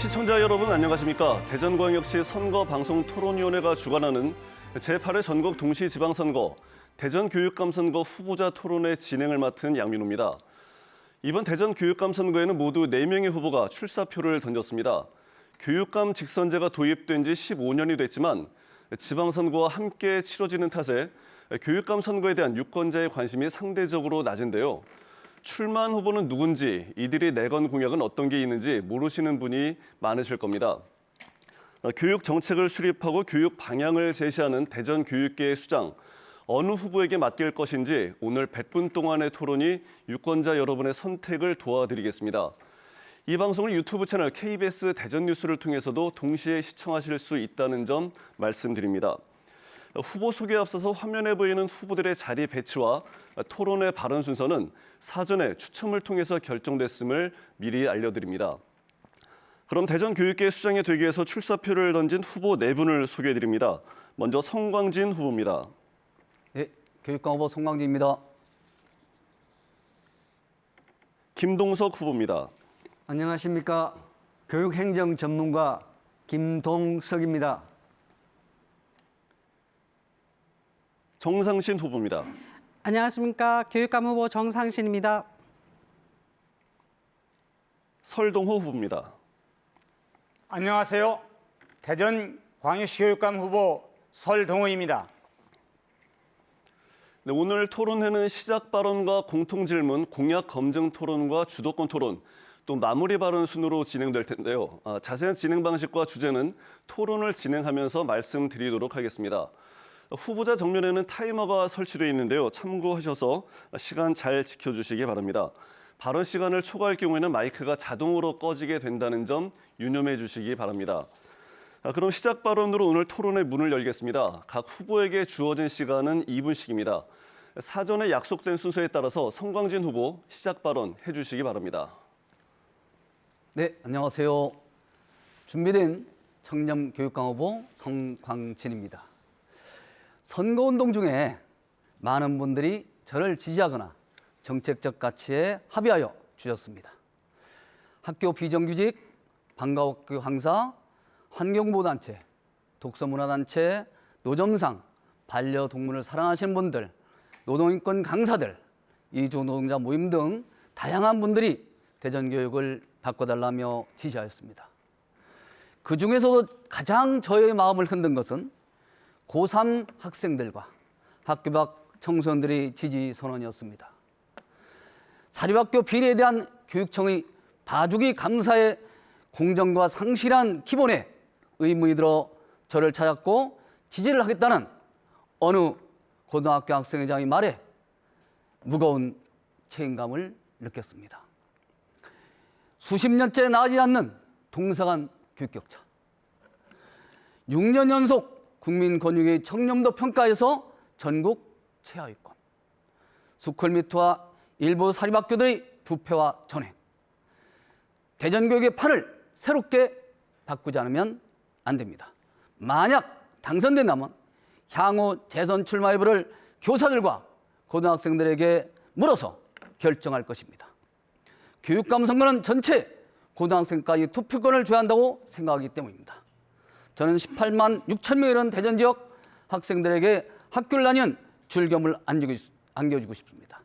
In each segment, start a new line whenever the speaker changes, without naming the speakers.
시청자 여러분 안녕하십니까? 대전광역시 선거방송토론위원회가 주관하는 제8회 전국 동시지방선거 대전교육감 선거 후보자 토론회 진행을 맡은 양민호입니다. 이번 대전교육감 선거에는 모두 4명의 후보가 출사표를 던졌습니다. 교육감 직선제가 도입된 지 15년이 됐지만 지방선거와 함께 치러지는 탓에 교육감 선거에 대한 유권자의 관심이 상대적으로 낮은데요. 출마한 후보는 누군지, 이들이 내건 공약은 어떤 게 있는지 모르시는 분이 많으실 겁니다. 교육 정책을 수립하고 교육 방향을 제시하는 대전교육계의 수장, 어느 후보에게 맡길 것인지 오늘 100분 동안의 토론이 유권자 여러분의 선택을 도와드리겠습니다. 이 방송을 유튜브 채널 KBS 대전뉴스를 통해서도 동시에 시청하실 수 있다는 점 말씀드립니다. 후보 소개에 앞서서 화면에 보이는 후보들의 자리 배치와 토론의 발언 순서는 사전에 추첨을 통해서 결정됐음을 미리 알려드립니다. 그럼 대전교육계 수장이 되기 위해서 출사표를 던진 후보 4분을 소개해드립니다. 먼저 성광진 후보입니다.
네, 교육감 후보 성광진입니다.
김동석 후보입니다.
안녕하십니까. 교육행정 전문가 김동석입니다.
정상신 후보입니다.
안녕하십니까. 교육감 후보 정상신입니다.
설동호 후보입니다.
안녕하세요. 대전광역시 교육감 후보 설동호입니다.
네, 오늘 토론회는 시작 발언과 공통 질문, 공약 검증 토론과 주도권 토론, 또 마무리 발언 순으로 진행될 텐데요. 자세한 진행 방식과 주제는 토론을 진행하면서 말씀드리도록 하겠습니다. 후보자 정면에는 타이머가 설치되어 있는데요. 참고하셔서 시간 잘 지켜주시기 바랍니다. 발언 시간을 초과할 경우에는 마이크가 자동으로 꺼지게 된다는 점 유념해 주시기 바랍니다. 그럼 시작 발언으로 오늘 토론의 문을 열겠습니다. 각 후보에게 주어진 시간은 2분씩입니다. 사전에 약속된 순서에 따라서 성광진 후보 시작 발언 해주시기 바랍니다.
네, 안녕하세요. 준비된 청렴 교육감 후보 성광진입니다. 선거운동 중에 많은 분들이 저를 지지하거나 정책적 가치에 합의하여 주셨습니다. 학교 비정규직, 방과학교 강사, 환경보호단체, 독서문화단체, 노점상, 반려동물을 사랑하시는 분들, 노동인권 강사들, 이주노동자 모임 등 다양한 분들이 대전교육을 바꿔달라며 지시하였습니다. 그중에서도 가장 저의 마음을 흔든 것은 고3 학생들과 학교 밖 청소년들의 지지 선언이었습니다. 사립학교 비리에 대한 교육청의 봐주기 감사의 공정과 상실한 기본에 의문이 들어 저를 찾았고 지지를 하겠다는 어느 고등학교 학생회장의 말에 무거운 책임감을 느꼈습니다. 수십 년째 나아지지 않는 동서간 교육 격차. 6년 연속 국민권익위 청렴도 평가에서 전국 최하위권. 스쿨미트와 일부 사립학교들의 부패와 전횡. 대전교육의 판을 새롭게 바꾸지 않으면 안 됩니다. 만약 당선된다면 향후 재선 출마 여부를 교사들과 고등학생들에게 물어서 결정할 것입니다. 교육감 선거는 전체 고등학생까지 투표권을 줘야 한다고 생각하기 때문입니다. 저는 18만 6천 명이 이른 대전 지역 학생들에게 학교를 다니는 즐거움을 안겨주고 싶습니다.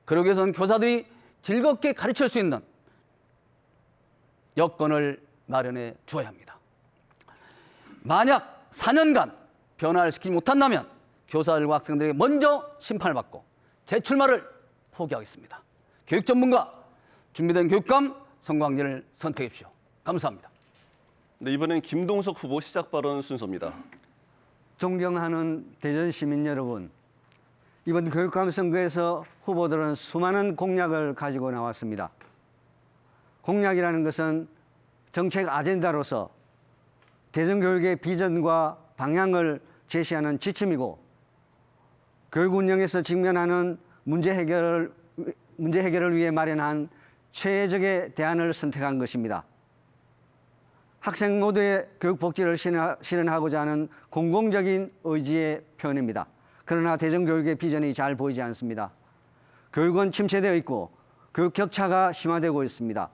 그러기 위해서는 교사들이 즐겁게 가르칠 수 있는 여건을 마련해 주어야 합니다. 만약 4년간 변화를 시키지 못한다면 교사들과 학생들에게 먼저 심판을 받고 재출마를 포기하겠습니다. 교육 전문가 준비된 교육감 성광진을 선택해 주십시오. 감사합니다.
네, 이번엔 김동석 후보 시작 발언 순서입니다.
존경하는 대전 시민 여러분, 이번 교육감 선거에서 후보들은 수많은 공약을 가지고 나왔습니다. 공약이라는 것은 정책 아젠다로서 대전교육의 비전과 방향을 제시하는 지침이고 교육 운영에서 직면하는 문제 해결을 위해 마련한 최적의 대안을 선택한 것입니다. 학생 모두의 교육 복지를 실현하고자 하는 공공적인 의지의 표현입니다. 그러나 대전교육의 비전이 잘 보이지 않습니다. 교육은 침체되어 있고 교육 격차가 심화되고 있습니다.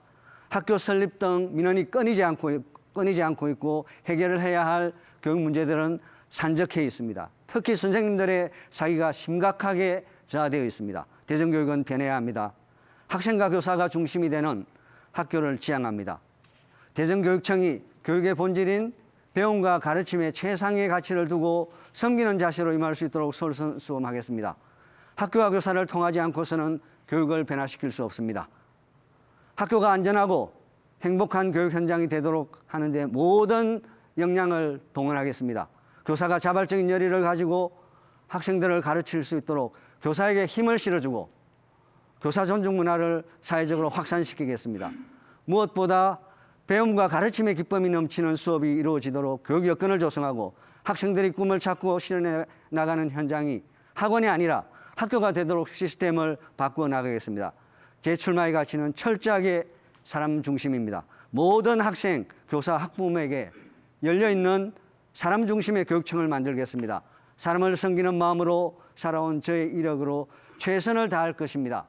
학교 설립 등 민원이 끊이지 않고 있고 해결을 해야 할 교육 문제들은 산적해 있습니다. 특히 선생님들의 사기가 심각하게 저하되어 있습니다. 대전교육은 변해야 합니다. 학생과 교사가 중심이 되는 학교를 지향합니다. 대전교육청이 교육의 본질인 배움과 가르침에 최상의 가치를 두고 섬기는 자세로 임할 수 있도록 솔선수범하겠습니다. 학교와 교사를 통하지 않고서는 교육을 변화시킬 수 없습니다. 학교가 안전하고 행복한 교육 현장이 되도록 하는 데 모든 역량을 동원하겠습니다. 교사가 자발적인 열의를 가지고 학생들을 가르칠 수 있도록 교사에게 힘을 실어주고 교사 존중 문화를 사회적으로 확산시키겠습니다. 무엇보다 배움과 가르침의 기쁨이 넘치는 수업이 이루어지도록 교육 여건을 조성하고 학생들이 꿈을 찾고 실현해 나가는 현장이 학원이 아니라 학교가 되도록 시스템을 바꾸어 나가겠습니다. 제 출마의 가치는 철저하게 사람 중심입니다. 모든 학생, 교사, 학부모에게 열려있는 사람 중심의 교육청을 만들겠습니다. 사람을 섬기는 마음으로 살아온 저의 이력으로 최선을 다할 것입니다.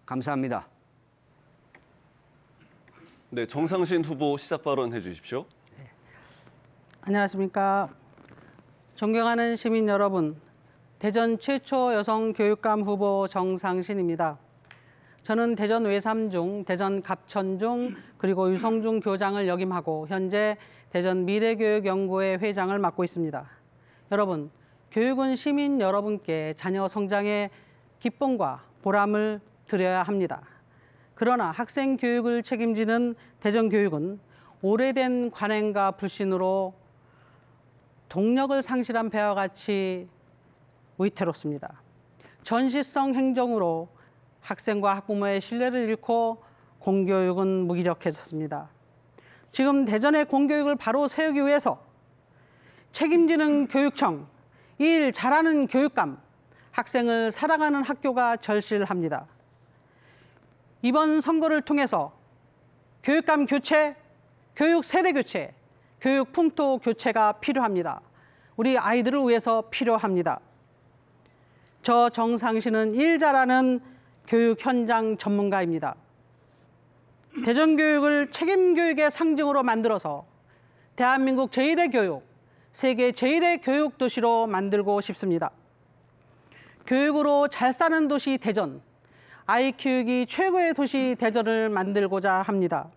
감사합니다.
네, 정상신 후보 시작 발언해 주십시오.
안녕하십니까. 존경하는 시민 여러분, 대전 최초 여성 교육감 후보 정상신입니다. 저는 대전 외삼중, 대전 갑천중, 그리고 유성중 교장을 역임하고 현재 대전 미래교육연구회 회장을 맡고 있습니다. 여러분, 교육은 시민 여러분께 자녀 성장의 기쁨과 보람을 드려야 합니다. 그러나 학생 교육을 책임지는 대전교육은 오래된 관행과 불신으로 동력을 상실한 배와 같이 위태롭습니다. 전시성 행정으로 학생과 학부모의 신뢰를 잃고 공교육은 무기력해졌습니다. 지금 대전의 공교육을 바로 세우기 위해서 책임지는 교육청, 일 잘하는 교육감, 학생을 사랑하는 학교가 절실합니다. 이번 선거를 통해서 교육감 교체, 교육 세대 교체, 교육 풍토 교체가 필요합니다. 우리 아이들을 위해서 필요합니다. 저 정상신은 일 잘하는 교육 현장 전문가입니다. 대전교육을 책임교육의 상징으로 만들어서 대한민국 제1의 교육, 세계 제1의 교육 도시로 만들고 싶습니다. 교육으로 잘 사는 도시 대전, 아이 키우기 최고의 도시 대전을 만들고자 합니다.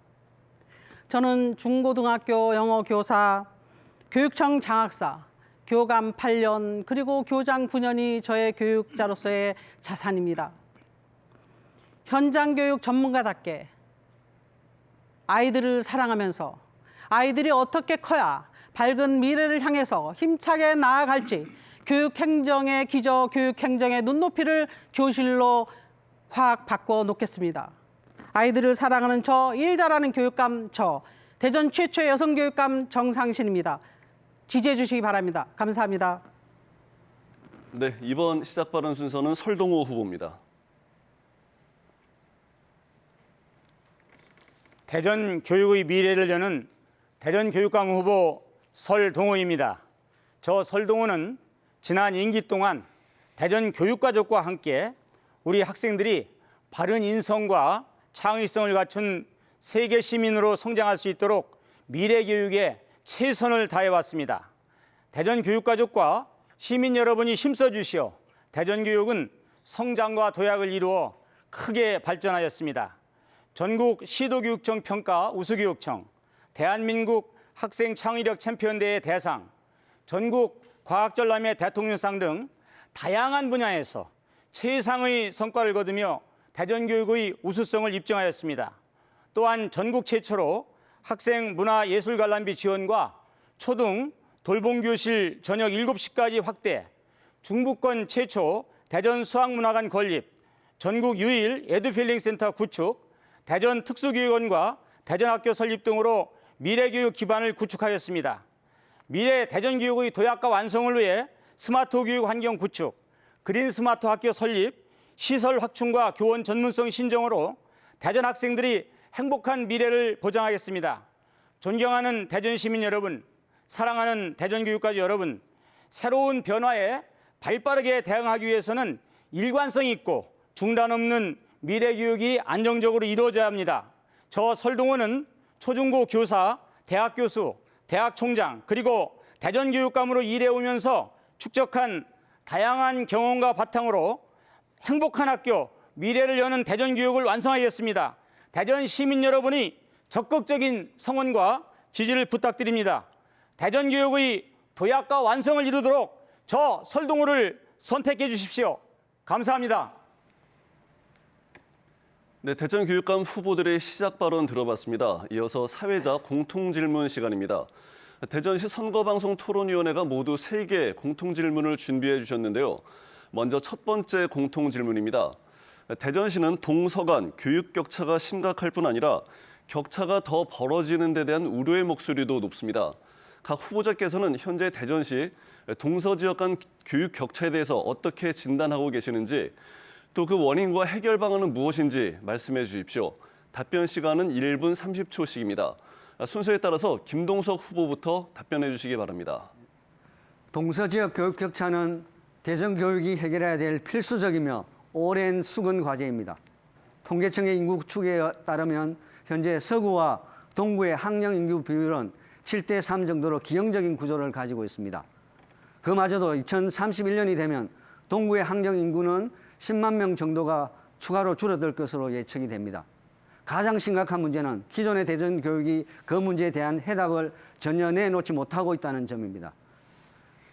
저는 중고등학교 영어 교사, 교육청 장학사, 교감 8년, 그리고 교장 9년이 저의 교육자로서의 자산입니다. 현장 교육 전문가답게 아이들을 사랑하면서 아이들이 어떻게 커야 밝은 미래를 향해서 힘차게 나아갈지 교육 행정의 기저, 교육 행정의 눈높이를 교실로 확 바꿔 놓겠습니다. 아이들을 사랑하는 저, 일 잘하는 교육감 저, 대전 최초의 여성 교육감 정상신입니다. 지지해 주시기 바랍니다. 감사합니다.
네, 이번 시작 발언 순서는 설동호 후보입니다.
대전 교육의 미래를 여는 대전 교육감 후보 설동호입니다. 저 설동호는 지난 임기 동안 대전 교육가족과 함께 우리 학생들이 바른 인성과 창의성을 갖춘 세계 시민으로 성장할 수 있도록 미래 교육에 최선을 다해왔습니다. 대전 교육가족과 시민 여러분이 힘써 주시어 대전 교육은 성장과 도약을 이루어 크게 발전하였습니다. 전국 시도교육청 평가 우수교육청, 대한민국 학생 창의력 챔피언대회 대상, 전국 과학전람회 대통령상 등 다양한 분야에서 최상의 성과를 거두며 대전교육의 우수성을 입증하였습니다. 또한 전국 최초로 학생 문화예술관람비 지원과 초등 돌봄교실 저녁 7시까지 확대, 중부권 최초 대전 수학문화관 건립, 전국 유일 에듀필링센터 구축, 대전 특수교육원과 대전학교 설립 등으로 미래교육 기반을 구축하였습니다. 미래 대전교육의 도약과 완성을 위해 스마트 교육 환경 구축, 그린 스마트 학교 설립, 시설 확충과 교원 전문성 신정으로 대전 학생들이 행복한 미래를 보장하겠습니다. 존경하는 대전 시민 여러분, 사랑하는 대전교육가족 여러분, 새로운 변화에 발빠르게 대응하기 위해서는 일관성 있고 중단 없는 미래교육이 안정적으로 이루어져야 합니다. 저 설동호는 초중고 교사, 대학 교수, 대학 총장 그리고 대전교육감으로 일해오면서 축적한 다양한 경험과 바탕으로 행복한 학교, 미래를 여는 대전교육을 완성하겠습니다. 대전 시민 여러분이 적극적인 성원과 지지를 부탁드립니다. 대전교육의 도약과 완성을 이루도록 저 설동호를 선택해 주십시오. 감사합니다.
네, 대전교육감 후보들의 시작 발언 들어봤습니다. 이어서 사회자 공통질문 시간입니다. 대전시 선거방송 토론위원회가 모두 3개 공통질문을 준비해 주셨는데요. 먼저 첫 번째 공통질문입니다. 대전시는 동서간 교육 격차가 심각할 뿐 아니라 격차가 더 벌어지는 데 대한 우려의 목소리도 높습니다. 각 후보자께서는 현재 대전시 동서지역 간 교육 격차에 대해서 어떻게 진단하고 계시는지, 또 그 원인과 해결 방안은 무엇인지 말씀해 주십시오. 답변 시간은 1분 30초씩입니다. 순서에 따라서 김동석 후보부터 답변해 주시기 바랍니다.
동서지역 교육 격차는 대전교육이 해결해야 될 필수적이며 오랜 수건 과제입니다. 통계청의 인구 추계에 따르면 현재 서구와 동구의 학령 인구 비율은 7대3 정도로 기형적인 구조를 가지고 있습니다. 그마저도 2031년이 되면 동구의 학령 인구는 10만 명 정도가 추가로 줄어들 것으로 예측이 됩니다. 가장 심각한 문제는 기존의 대전 교육이 그 문제에 대한 해답을 전혀 내놓지 못하고 있다는 점입니다.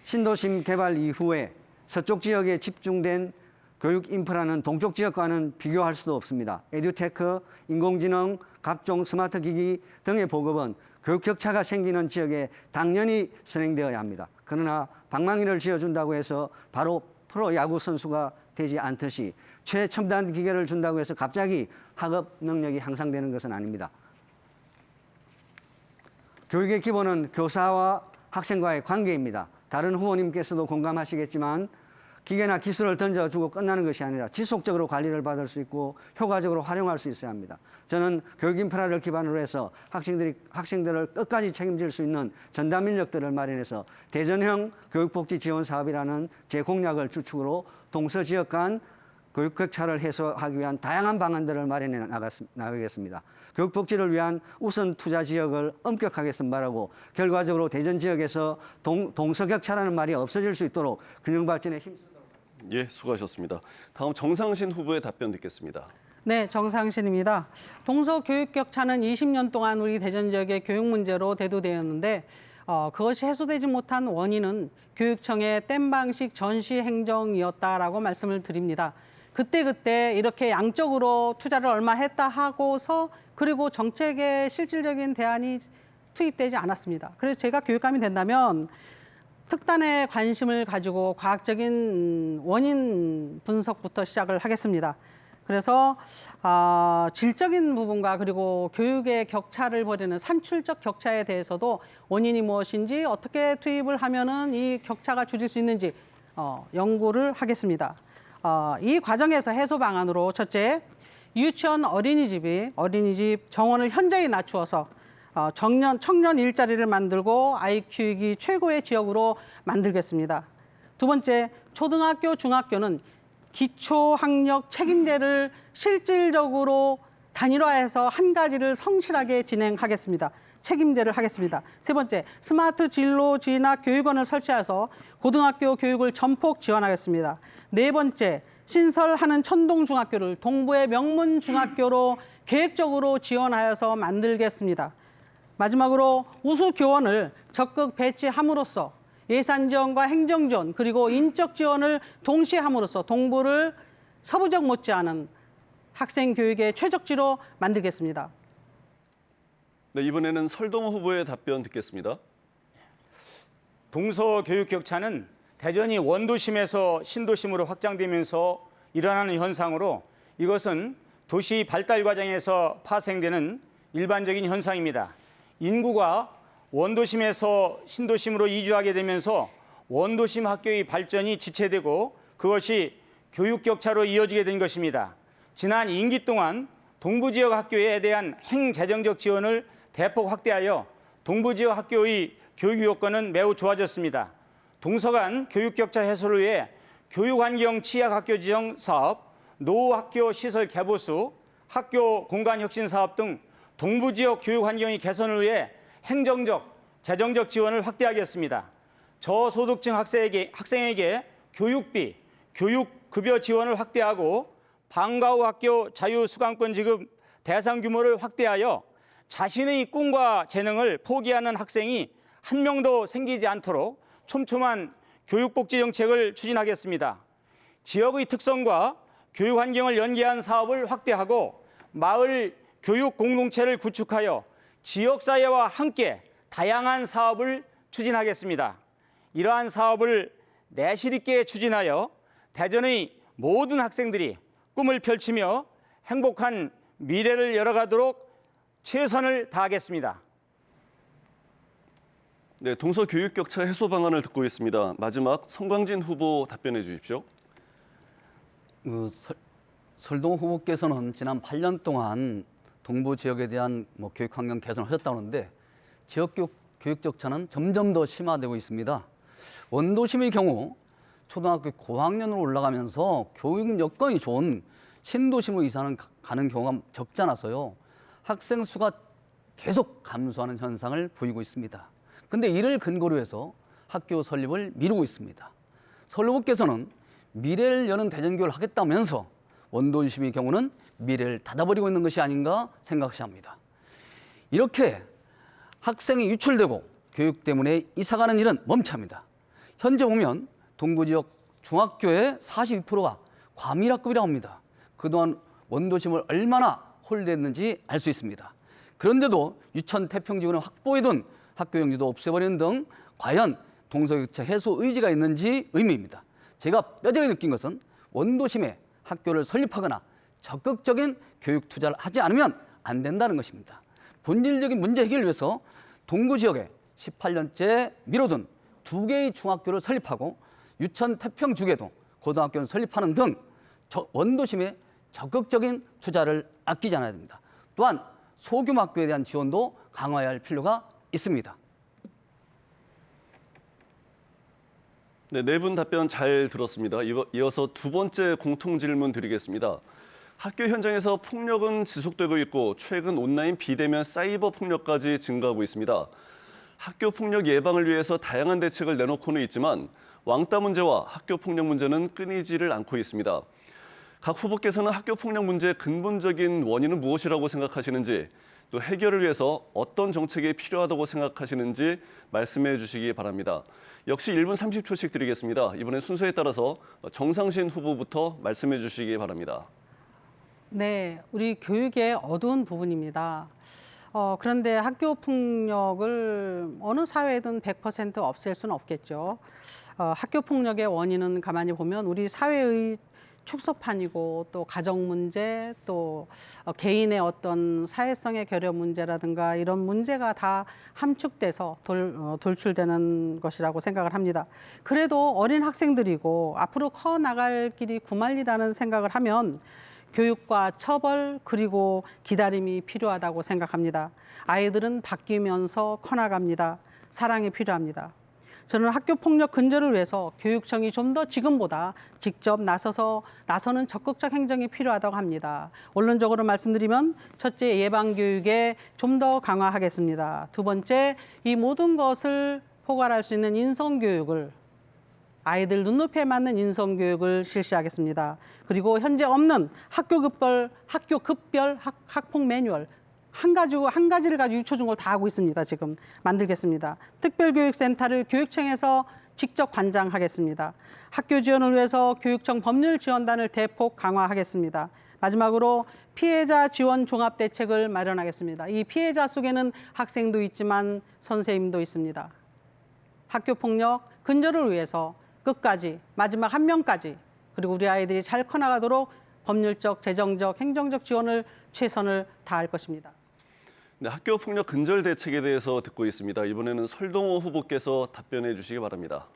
신도심 개발 이후에 서쪽 지역에 집중된 교육 인프라는 동쪽 지역과는 비교할 수도 없습니다. 에듀테크, 인공지능, 각종 스마트 기기 등의 보급은 교육 격차가 생기는 지역에 당연히 선행되어야 합니다. 그러나 방망이를 쥐어준다고 해서 바로 프로야구 선수가 되지 않듯이 최첨단 기계를 준다고 해서 갑자기 학업 능력이 향상되는 것은 아닙니다. 교육의 기본은 교사와 학생과의 관계입니다. 다른 후보님께서도 공감하시겠지만 기계나 기술을 던져주고 끝나는 것이 아니라 지속적으로 관리를 받을 수 있고 효과적으로 활용할 수 있어야 합니다. 저는 교육 인프라를 기반으로 해서 학생들을 끝까지 책임질 수 있는 전담 인력들을 마련해서 대전형 교육복지 지원 사업이라는 제 공약을 주축으로 동서지역 간 교육 격차를 해소하기 위한 다양한 방안들을 마련해 나가겠습니다. 교육복지를 위한 우선 투자 지역을 엄격하게 선발하고 결과적으로 대전 지역에서 동서격차라는 말이 없어질 수 있도록 균형 발전에 힘쓰도록.
예, 수고하셨습니다. 다음 정상신 후보의 답변 듣겠습니다.
네, 정상신입니다. 동서 교육 격차는 20년 동안 우리 대전 지역의 교육 문제로 대두되었는데 그것이 해소되지 못한 원인은 교육청의 땜방식 전시 행정이었다라고 말씀을 드립니다. 그때 이렇게 양적으로 투자를 얼마 했다 하고서 그리고 정책에 실질적인 대안이 투입되지 않았습니다. 그래서 제가 교육감이 된다면 특단의 관심을 가지고 과학적인 원인 분석부터 시작을 하겠습니다. 그래서 질적인 부분과 그리고 교육의 격차를 벌이는 산출적 격차에 대해서도 원인이 무엇인지 어떻게 투입을 하면은 이 격차가 줄일 수 있는지 연구를 하겠습니다. 이 과정에서 해소 방안으로 첫째, 유치원 어린이집 정원을 현저히 낮추어서 청년 일자리를 만들고 아이 키우기 최고의 지역으로 만들겠습니다. 두 번째, 초등학교, 중학교는 기초학력 책임제를 실질적으로 단일화해서 한 가지를 성실하게 진행하겠습니다. 책임제를 하겠습니다. 세 번째, 스마트 진로 진학 교육원을 설치해서 고등학교 교육을 전폭 지원하겠습니다. 네 번째, 신설하는 천동중학교를 동부의 명문중학교로 계획적으로 지원하여서 만들겠습니다. 마지막으로 우수교원을 적극 배치함으로써 예산 지원과 행정 지원 그리고 인적 지원을 동시에 함으로써 동부를 서부적 못지않은 학생 교육의 최적지로 만들겠습니다.
네, 이번에는 설동호 후보의 답변 듣겠습니다.
동서 교육 격차는 대전이 원도심에서 신도심으로 확장되면서 일어나는 현상으로 이것은 도시 발달 과정에서 파생되는 일반적인 현상입니다. 인구가 원도심에서 신도심으로 이주하게 되면서 원도심 학교의 발전이 지체되고 그것이 교육 격차로 이어지게 된 것입니다. 지난 임기 동안 동부지역 학교에 대한 행재정적 지원을 대폭 확대하여 동부지역 학교의 교육 여건은 매우 좋아졌습니다. 동서간 교육 격차 해소를 위해 교육환경 취약 학교 지정 사업, 노후학교 시설 개보수, 학교 공간 혁신 사업 등 동부 지역 교육 환경의 개선을 위해 행정적, 재정적 지원을 확대하겠습니다. 저소득층 학생에게 교육비, 교육급여 지원을 확대하고 방과 후 학교 자유수강권 지급 대상 규모를 확대하여 자신의 꿈과 재능을 포기하는 학생이 한 명도 생기지 않도록 촘촘한 교육복지 정책을 추진하겠습니다. 지역의 특성과 교육 환경을 연계한 사업을 확대하고 마을 교육 공동체를 구축하여 지역사회와 함께 다양한 사업을 추진하겠습니다. 이러한 사업을 내실 있게 추진하여 대전의 모든 학생들이 꿈을 펼치며 행복한 미래를 열어가도록 최선을 다하겠습니다.
네, 동서 교육 격차 해소 방안을 듣고 있습니다. 마지막 성광진 후보 답변해 주십시오.
설동호 후보께서는 지난 8년 동안 동부 지역에 대한 교육 환경 개선을 하셨다고 하는데 지역 교육 격차는 점점 더 심화되고 있습니다. 원도심의 경우 초등학교 고학년으로 올라가면서 교육 여건이 좋은 신도심으로 이사는 가는 경우가 적지 않아서요. 학생 수가 계속 감소하는 현상을 보이고 있습니다. 그런데 이를 근거로 해서 학교 설립을 미루고 있습니다. 설 후보께서는 미래를 여는 대전교육을 하겠다면서 원도심의 경우는 미래를 닫아버리고 있는 것이 아닌가 생각합니다. 이렇게 학생이 유출되고 교육 때문에 이사가는 일은 멈춰합니다. 현재 보면 동부 지역 중학교의 42%가 과밀학급이라고 합니다. 그동안 원도심을 얼마나 홀대했는지 알 수 있습니다. 그런데도 유천 태평지구는 확보해둔 학교 용지도 없애버리는 등 과연 동서교차 해소 의지가 있는지 의미입니다. 제가 뼈저리 느낀 것은 원도심에 학교를 설립하거나 적극적인 교육 투자를 하지 않으면 안 된다는 것입니다. 본질적인 문제 해결을 위해서 동구 지역에 18년째 미뤄둔 2개의 중학교를 설립하고 유천 태평주계도 고등학교를 설립하는 등 원도심에 적극적인 투자를 아끼지 않아야 됩니다. 또한 소규모 학교에 대한 지원도 강화해야 할 필요가 있습니다.
네, 네 분 답변 잘 들었습니다. 이어서 두 번째 공통 질문 드리겠습니다. 학교 현장에서 폭력은 지속되고 있고 최근 온라인 비대면 사이버 폭력까지 증가하고 있습니다. 학교 폭력 예방을 위해서 다양한 대책을 내놓고는 있지만 왕따 문제와 학교 폭력 문제는 끊이지를 않고 있습니다. 각 후보께서는 학교 폭력 문제의 근본적인 원인은 무엇이라고 생각하시는지, 또 해결을 위해서 어떤 정책이 필요하다고 생각하시는지 말씀해 주시기 바랍니다. 역시 1분 30초씩 드리겠습니다. 이번엔 순서에 따라서 정상신 후보부터 말씀해 주시기 바랍니다.
네, 우리 교육의 어두운 부분입니다. 그런데 학교 폭력을 어느 사회든 100% 없앨 수는 없겠죠. 학교 폭력의 원인은 가만히 보면 우리 사회의 축소판이고 또 가정 문제, 또 개인의 어떤 사회성의 결여 문제라든가 이런 문제가 다 함축돼서 돌출되는 것이라고 생각을 합니다. 그래도 어린 학생들이고 앞으로 커 나갈 길이 구말리라는 생각을 하면 교육과 처벌 그리고 기다림이 필요하다고 생각합니다. 아이들은 바뀌면서 커나갑니다. 사랑이 필요합니다. 저는 학교 폭력 근절을 위해서 교육청이 좀 더 지금보다 직접 나서는 적극적 행정이 필요하다고 합니다. 원론적으로 말씀드리면 첫째, 예방 교육에 좀 더 강화하겠습니다. 두 번째, 이 모든 것을 포괄할 수 있는 인성 교육을 아이들 눈높이에 맞는 인성 교육을 실시하겠습니다. 그리고 현재 없는 학교 급별 학폭 매뉴얼 한 가지를 가지고 유초중을 다 하고 있습니다. 지금 만들겠습니다. 특별교육센터를 교육청에서 직접 관장하겠습니다. 학교 지원을 위해서 교육청 법률지원단을 대폭 강화하겠습니다. 마지막으로 피해자 지원 종합대책을 마련하겠습니다. 이 피해자 속에는 학생도 있지만 선생님도 있습니다. 학교폭력 근절을 위해서 끝까지 마지막 한 명까지 그리고 우리 아이들이 잘 커나가도록 법률적, 재정적, 행정적 지원을 최선을 다할 것입니다.
네, 학교 폭력 근절 대책에 대해서 듣고 있습니다. 이번에는 설동호 후보께서 답변해 주시기 바랍니다.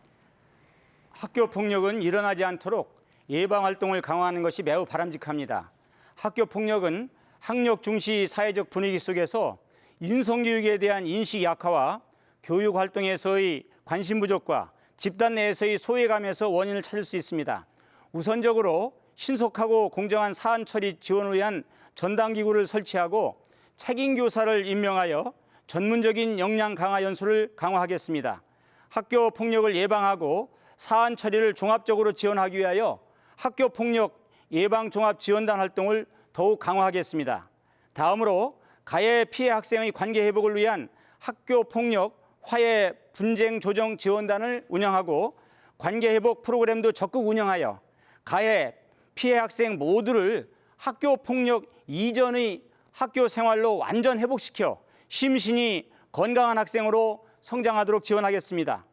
학교 폭력은 일어나지 않도록 예방 활동을 강화하는 것이 매우 바람직합니다. 학교 폭력은 학력 중시 사회적 분위기 속에서 인성교육에 대한 인식 약화와 교육 활동에서의 관심 부족과 집단 내에서의 소외감에서 원인을 찾을 수 있습니다. 우선적으로 신속하고 공정한 사안 처리 지원을 위한 전담기구를 설치하고 책임 교사를 임명하여 전문적인 역량 강화 연수를 강화하겠습니다. 학교 폭력을 예방하고 사안 처리를 종합적으로 지원하기 위하여 학교 폭력 예방 종합 지원단 활동을 더욱 강화하겠습니다. 다음으로 가해 피해 학생의 관계 회복을 위한 학교 폭력 화해 분쟁 조정 지원단을 운영하고 관계 회복 프로그램도 적극 운영하여 가해 피해 학생 모두를 학교 폭력 이전의 학교 생활로 완전 회복시켜 심신이 건강한 학생으로 성장하도록 지원하겠습니다.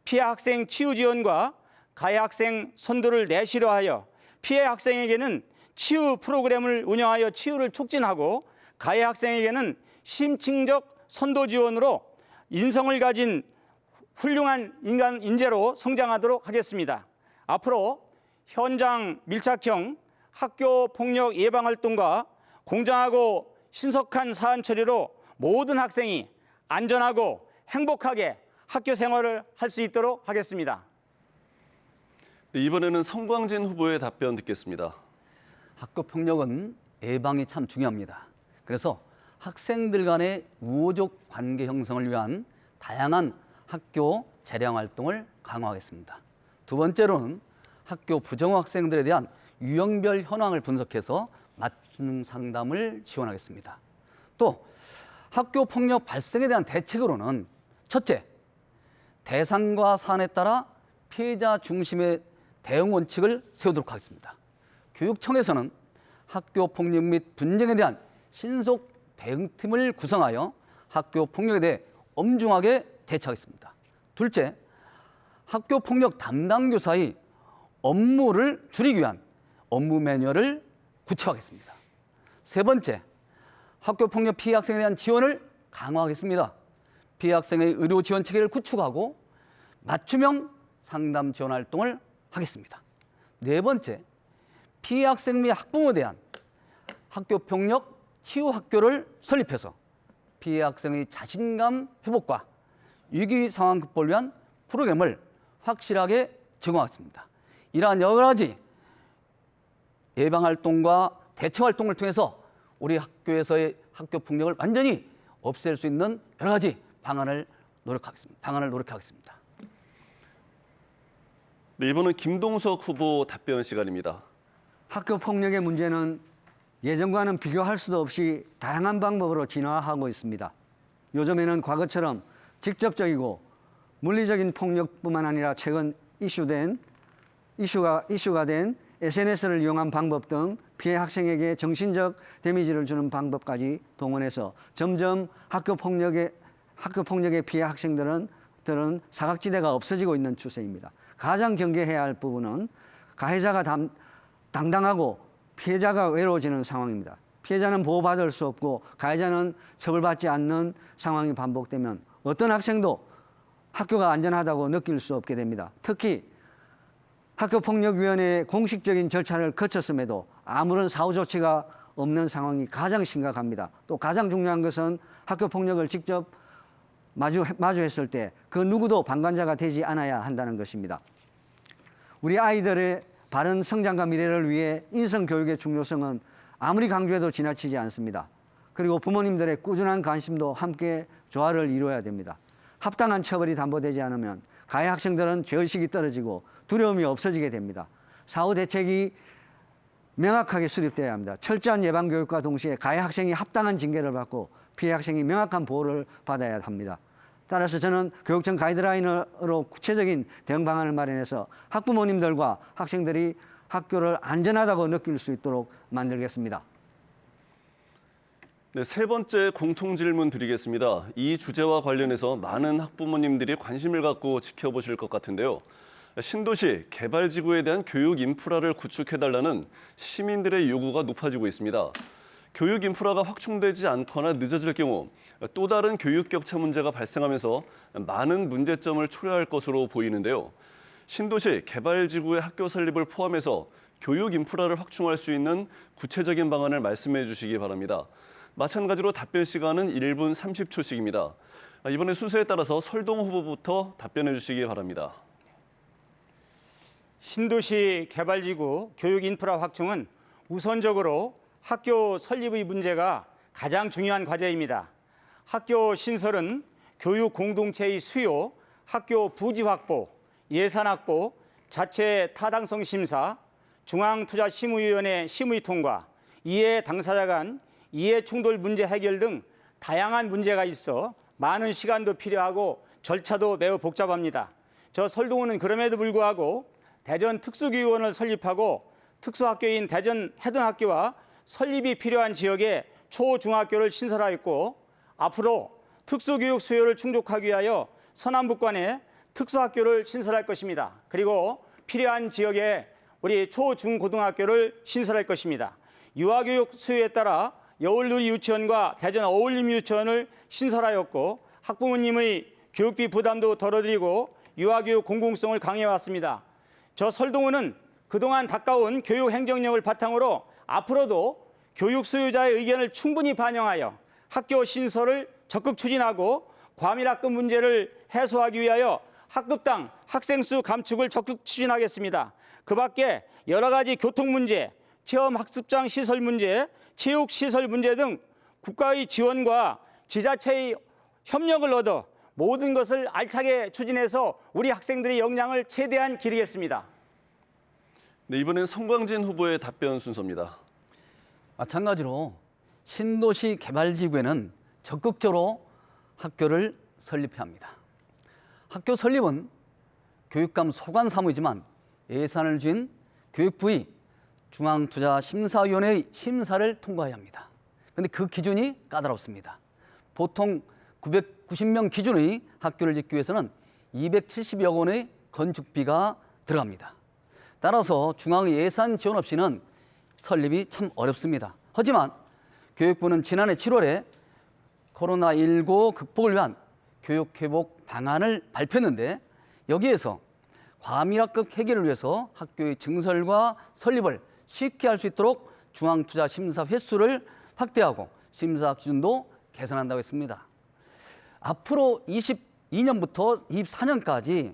피해 학생 치유 지원과 가해 학생 선도를 내실화하여 피해 학생에게는 치유 프로그램을 운영하여 치유를 촉진하고 가해 학생에게는 심층적 선도 지원으로 인성을 가진 훌륭한 인재로 성장하도록 하겠습니다. 앞으로 현장 밀착형 학교 폭력 예방 활동과 공정하고 신속한 사안 처리로 모든 학생이 안전하고 행복하게 학교 생활을 할 수 있도록 하겠습니다.
네, 이번에는 성광진 후보의 답변 듣겠습니다.
학교 폭력은 예방이 참 중요합니다. 그래서 학생들 간의 우호적 관계 형성을 위한 다양한 학교 재량 활동을 강화하겠습니다. 두 번째로는 학교 부정호 학생들에 대한 유형별 현황을 분석해서 맞춤 상담을 지원하겠습니다. 또 학교 폭력 발생에 대한 대책으로는 첫째, 대상과 사안에 따라 피해자 중심의 대응 원칙을 세우도록 하겠습니다. 교육청에서는 학교 폭력 및 분쟁에 대한 신속 대응팀을 구성하여 학교 폭력에 대해 엄중하게 대처하겠습니다. 둘째, 학교 폭력 담당 교사의 업무를 줄이기 위한 업무 매뉴얼을 구체화하겠습니다. 세 번째, 학교 폭력 피해 학생에 대한 지원을 강화하겠습니다. 피해 학생의 의료 지원 체계를 구축하고 맞춤형 상담 지원 활동을 하겠습니다. 네 번째, 피해 학생 및 학부모에 대한 학교 폭력 치유 학교를 설립해서 피해 학생의 자신감 회복과 위기 상황 극복을 위한 프로그램을 확실하게 제공하겠습니다. 이러한 여러 가지 예방 활동과 대책 활동을 통해서 우리 학교에서의 학교 폭력을 완전히 없앨 수 있는 여러 가지 방안을 노력하겠습니다.
네, 이번은 김동석 후보 답변 시간입니다.
학교 폭력의 문제는 예전과는 비교할 수도 없이 다양한 방법으로 진화하고 있습니다. 요즘에는 과거처럼 직접적이고 물리적인 폭력뿐만 아니라 최근 이슈가 된 SNS를 이용한 방법 등 피해 학생에게 정신적 데미지를 주는 방법까지 동원해서 점점 학교 폭력의 피해 학생들은 사각지대가 없어지고 있는 추세입니다. 가장 경계해야 할 부분은 가해자가 당당하고 피해자가 외로워지는 상황입니다. 피해자는 보호받을 수 없고 가해자는 처벌받지 않는 상황이 반복되면 어떤 학생도 학교가 안전하다고 느낄 수 없게 됩니다. 특히 학교폭력위원회의 공식적인 절차를 거쳤음에도 아무런 사후 조치가 없는 상황이 가장 심각합니다. 또 가장 중요한 것은 학교폭력을 직접 마주했을 때 그 누구도 방관자가 되지 않아야 한다는 것입니다. 우리 아이들의 바른 성장과 미래를 위해 인성교육의 중요성은 아무리 강조해도 지나치지 않습니다. 그리고 부모님들의 꾸준한 관심도 함께 조화를 이루어야 됩니다. 합당한 처벌이 담보되지 않으면 가해 학생들은 죄의식이 떨어지고 두려움이 없어지게 됩니다. 사후 대책이 명확하게 수립되어야 합니다. 철저한 예방교육과 동시에 가해 학생이 합당한 징계를 받고 피해 학생이 명확한 보호를 받아야 합니다. 따라서 저는 교육청 가이드라인으로 구체적인 대응 방안을 마련해서 학부모님들과 학생들이 학교를 안전하다고 느낄 수 있도록 만들겠습니다.
네, 세 번째 공통 질문 드리겠습니다. 이 주제와 관련해서 많은 학부모님들이 관심을 갖고 지켜보실 것 같은데요. 신도시 개발지구에 대한 교육 인프라를 구축해달라는 시민들의 요구가 높아지고 있습니다. 교육 인프라가 확충되지 않거나 늦어질 경우 또 다른 교육 격차 문제가 발생하면서 많은 문제점을 초래할 것으로 보이는데요. 신도시 개발지구의 학교 설립을 포함해서 교육 인프라를 확충할 수 있는 구체적인 방안을 말씀해 주시기 바랍니다. 마찬가지로 답변 시간은 1분 30초씩입니다. 이번에 순서에 따라서 설동 후보부터 답변해 주시기 바랍니다.
신도시 개발지구 교육 인프라 확충은 우선적으로 학교 설립의 문제가 가장 중요한 과제입니다. 학교 신설은 교육 공동체의 수요, 학교 부지 확보, 예산 확보, 자체 타당성 심사, 중앙투자심의위원회 심의 통과, 이해 당사자 간 이해 충돌 문제 해결 등 다양한 문제가 있어 많은 시간도 필요하고 절차도 매우 복잡합니다. 저 설동호는 그럼에도 불구하고 대전 특수교육원을 설립하고 특수학교인 대전 해든학교와 설립이 필요한 지역에 초중학교를 신설하였고 앞으로 특수교육 수요를 충족하기 위하여 서남북관에 특수학교를 신설할 것입니다. 그리고 필요한 지역에 우리 초중고등학교를 신설할 것입니다. 유아교육 수요에 따라 여울누리 유치원과 대전 어울림 유치원을 신설하였고 학부모님의 교육비 부담도 덜어드리고 유아교육 공공성을 강해왔습니다. 저 설동호는 그동안 닦아온 교육 행정력을 바탕으로 앞으로도 교육 수요자의 의견을 충분히 반영하여 학교 신설을 적극 추진하고 과밀학급 문제를 해소하기 위하여 학급당 학생 수 감축을 적극 추진하겠습니다. 그 밖에 여러 가지 교통 문제, 체험학습장 시설 문제, 체육시설 문제 등 국가의 지원과 지자체의 협력을 얻어 모든 것을 알차게 추진해서 우리 학생들의 역량을 최대한 기르겠습니다.
네, 이번엔 성광진 후보의 답변 순서입니다.
마찬가지로 신도시 개발지구에는 적극적으로 학교를 설립해야 합니다. 학교 설립은 교육감 소관 사무이지만 예산을 쥔 교육부의 중앙투자심사위원회의 심사를 통과해야 합니다. 그런데 그 기준이 까다롭습니다. 보통 990명 기준의 학교를 짓기 위해서는 270여 원의 건축비가 들어갑니다. 따라서 중앙의 예산 지원 없이는 설립이 참 어렵습니다. 하지만 교육부는 지난해 7월에 코로나19 극복을 위한 교육회복 방안을 발표했는데 여기에서 과밀학급 해결을 위해서 학교의 증설과 설립을 쉽게 할 수 있도록 중앙투자심사 횟수를 확대하고 심사 기준도 개선한다고 했습니다. 앞으로 22년부터 24년까지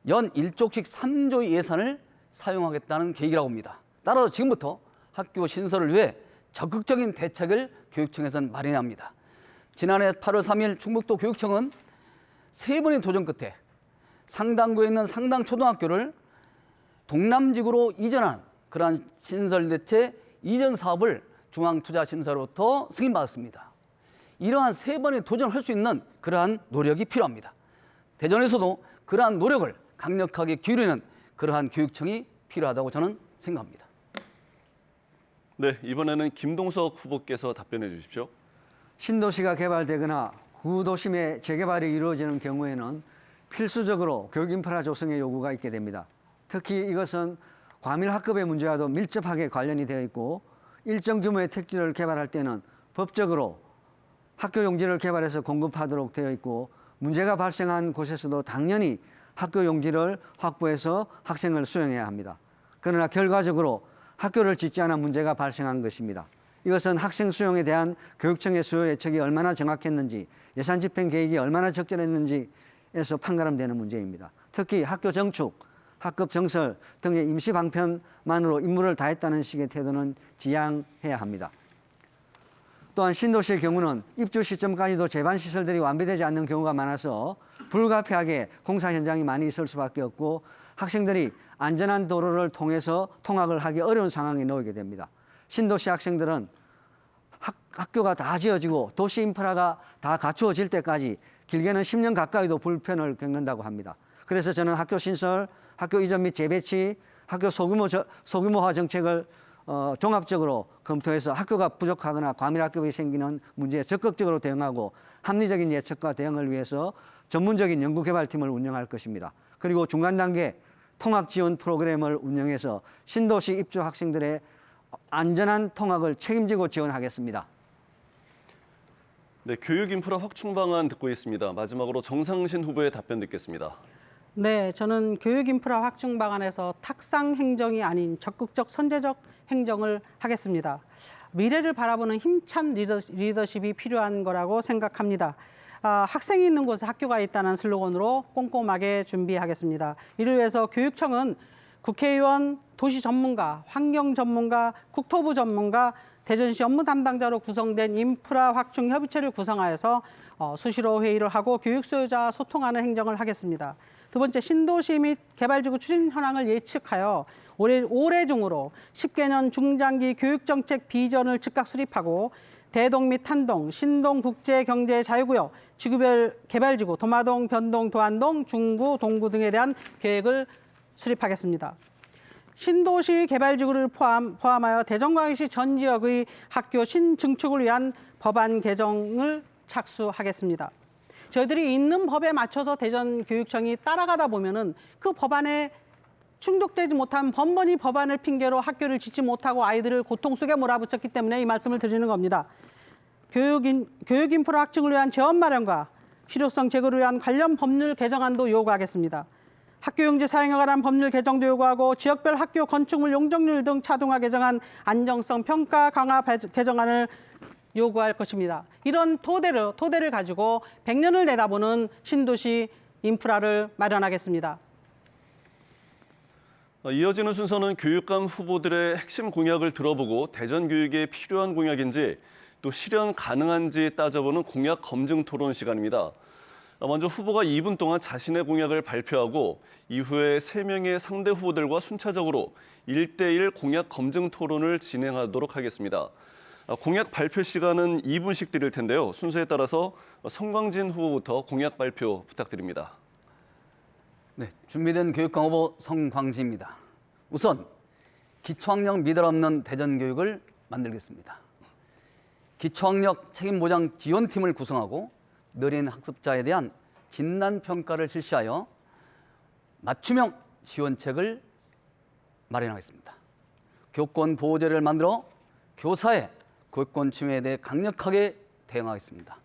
연 1조씩 3조의 예산을 사용하겠다는 계획이라고 합니다. 따라서 지금부터 학교 신설을 위해 적극적인 대책을 교육청에서는 마련해야 합니다. 지난해 8월 3일 충북도 교육청은 3번의 도전 끝에 상당구에 있는 상당초등학교를 동남지구로 이전한 그러한 신설대체 이전 사업을 중앙투자심사로부터 승인받았습니다. 이러한 3번의 도전을 할 수 있는 그러한 노력이 필요합니다. 대전에서도 그러한 노력을 강력하게 기울이는 그러한 교육청이 필요하다고 저는 생각합니다.
네, 이번에는 김동석 후보께서 답변해 주십시오.
신도시가 개발되거나 구도심의 재개발이 이루어지는 경우에는 필수적으로 교육 인프라 조성의 요구가 있게 됩니다. 특히 이것은 과밀학급의 문제와도 밀접하게 관련이 되어 있고 일정 규모의 택지를 개발할 때는 법적으로 학교 용지를 개발해서 공급하도록 되어 있고 문제가 발생한 곳에서도 당연히 학교 용지를 확보해서 학생을 수용해야 합니다. 그러나 결과적으로 학교를 짓지 않아 문제가 발생한 것입니다. 이것은 학생 수용에 대한 교육청의 수요 예측이 얼마나 정확했는지 예산 집행 계획이 얼마나 적절했는지에서 판가름되는 문제입니다. 특히 학교 정축, 학급 정설 등의 임시 방편만으로 임무를 다했다는 식의 태도는 지양해야 합니다. 또한 신도시의 경우는 입주 시점까지도 제반 시설들이 완비되지 않는 경우가 많아서 불가피하게 공사 현장이 많이 있을 수밖에 없고 학생들이 안전한 도로를 통해서 통학을 하기 어려운 상황에 놓이게 됩니다. 신도시 학생들은 학교가 다 지어지고 도시 인프라가 다 갖추어질 때까지 길게는 10년 가까이도 불편을 겪는다고 합니다. 그래서 저는 학교 신설, 학교 이전 및 재배치, 학교 소규모화 정책을 종합적으로 검토해서 학교가 부족하거나 과밀학급이 생기는 문제에 적극적으로 대응하고 합리적인 예측과 대응을 위해서 전문적인 연구개발팀을 운영할 것입니다. 그리고 중간 단계 통학 지원 프로그램을 운영해서 신도시 입주 학생들의 안전한 통학을 책임지고 지원하겠습니다.
네, 교육 인프라 확충 방안 듣고 있습니다. 마지막으로 정상신 후보의 답변 듣겠습니다.
네, 저는 교육 인프라 확충 방안에서 탁상 행정이 아닌 적극적 선제적 행정을 하겠습니다. 미래를 바라보는 힘찬 리더십이 필요한 거라고 생각합니다. 학생이 있는 곳에 학교가 있다는 슬로건으로 꼼꼼하게 준비하겠습니다. 이를 위해서 교육청은 국회의원, 도시 전문가, 환경 전문가, 국토부 전문가, 대전시 업무 담당자로 구성된 인프라 확충 협의체를 구성하여서 수시로 회의를 하고 교육 수요자와 소통하는 행정을 하겠습니다. 두 번째, 신도시 및 개발지구 추진 현황을 예측하여 올해 중으로 10개년 중장기 교육정책 비전을 즉각 수립하고 대동 및 탄동, 신동 국제경제자유구역, 지구별 개발지구, 도마동, 변동, 도안동, 중구, 동구 등에 대한 계획을 수립하겠습니다. 신도시 개발지구를 포함하여 대전광역시 전 지역의 학교 신증축을 위한 법안 개정을 착수하겠습니다. 저희들이 있는 법에 맞춰서 대전교육청이 따라가다 보면은 그 법안에 충족되지 못한 번번이 법안을 핑계로 학교를 짓지 못하고 아이들을 고통 속에 몰아붙였기 때문에 이 말씀을 드리는 겁니다. 교육 인프라 확충을 위한 재원 마련과 실효성 제고를 위한 관련 법률 개정안도 요구하겠습니다. 학교 용지 사용에 관한 법률 개정도 요구하고 지역별 학교 건축물 용적률 등 차등화 개정안, 안정성 평가 강화 개정안을 요구할 것입니다. 이런 토대를 가지고 100년을 내다보는 신도시 인프라를 마련하겠습니다.
이어지는 순서는 교육감 후보들의 핵심 공약을 들어보고 대전 교육에 필요한 공약인지 또 실현 가능한지 따져보는 공약 검증 토론 시간입니다. 먼저 후보가 2분 동안 자신의 공약을 발표하고 이후에 3명의 상대 후보들과 순차적으로 1대1 공약 검증 토론을 진행하도록 하겠습니다. 공약 발표 시간은 2분씩 드릴 텐데요. 순서에 따라서 성광진 후보부터 공약 발표 부탁드립니다.
네, 준비된 교육감 후보 성광진입니다. 우선 기초학력 미달 없는 대전교육을 만들겠습니다. 기초학력 책임보장 지원팀을 구성하고 느린 학습자에 대한 진단평가를 실시하여 맞춤형 지원책을 마련하겠습니다. 교권 보호제를 만들어 교사의 교권 침해에 대해 강력하게 대응하겠습니다.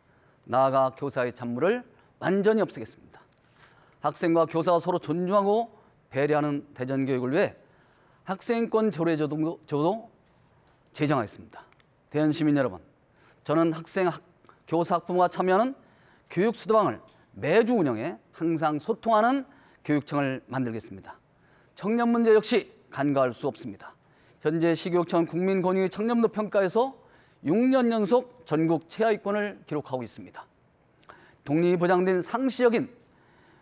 나아가 교사의 잡무를 완전히 없애겠습니다. 학생과 교사가 서로 존중하고 배려하는 대전교육을 위해 학생권 조례제도 제정하겠습니다. 대전 시민 여러분, 저는 학생, 교사, 학부모가 참여하는 교육수도방을 매주 운영해 항상 소통하는 교육청을 만들겠습니다. 청년 문제 역시 간과할 수 없습니다. 현재 시교육청은 국민권익위 청렴도 평가에서 6년 연속 전국 최하위권을 기록하고 있습니다. 독립이 보장된 상시적인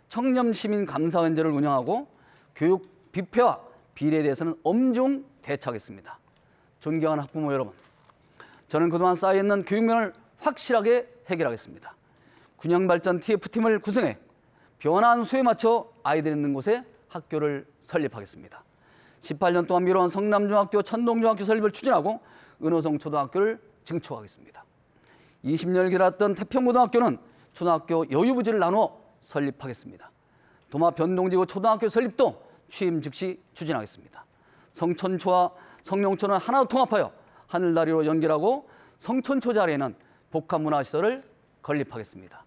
청렴시민감사원제를 운영하고 교육 비폐와 비리에 대해서는 엄중 대처하겠습니다. 존경하는 학부모 여러분, 저는 그동안 쌓여있는 교육면을 확실하게 해결하겠습니다. 균형발전 TF팀을 구성해 변화한 수에 맞춰 아이들 있는 곳에 학교를 설립하겠습니다. 18년 동안 미뤄온 성남중학교, 천동중학교 설립을 추진하고 은호성 초등학교를 증축하겠습니다. 20년을 기다렸던 태평고등학교는 초등학교 여유부지를 나누어 설립하겠습니다. 도마 변동지구 초등학교 설립도 취임 즉시 추진하겠습니다. 성천초와 성룡초는 하나로 통합하여 하늘다리로 연결하고 성천초 자리에는 복합문화시설을 건립하겠습니다.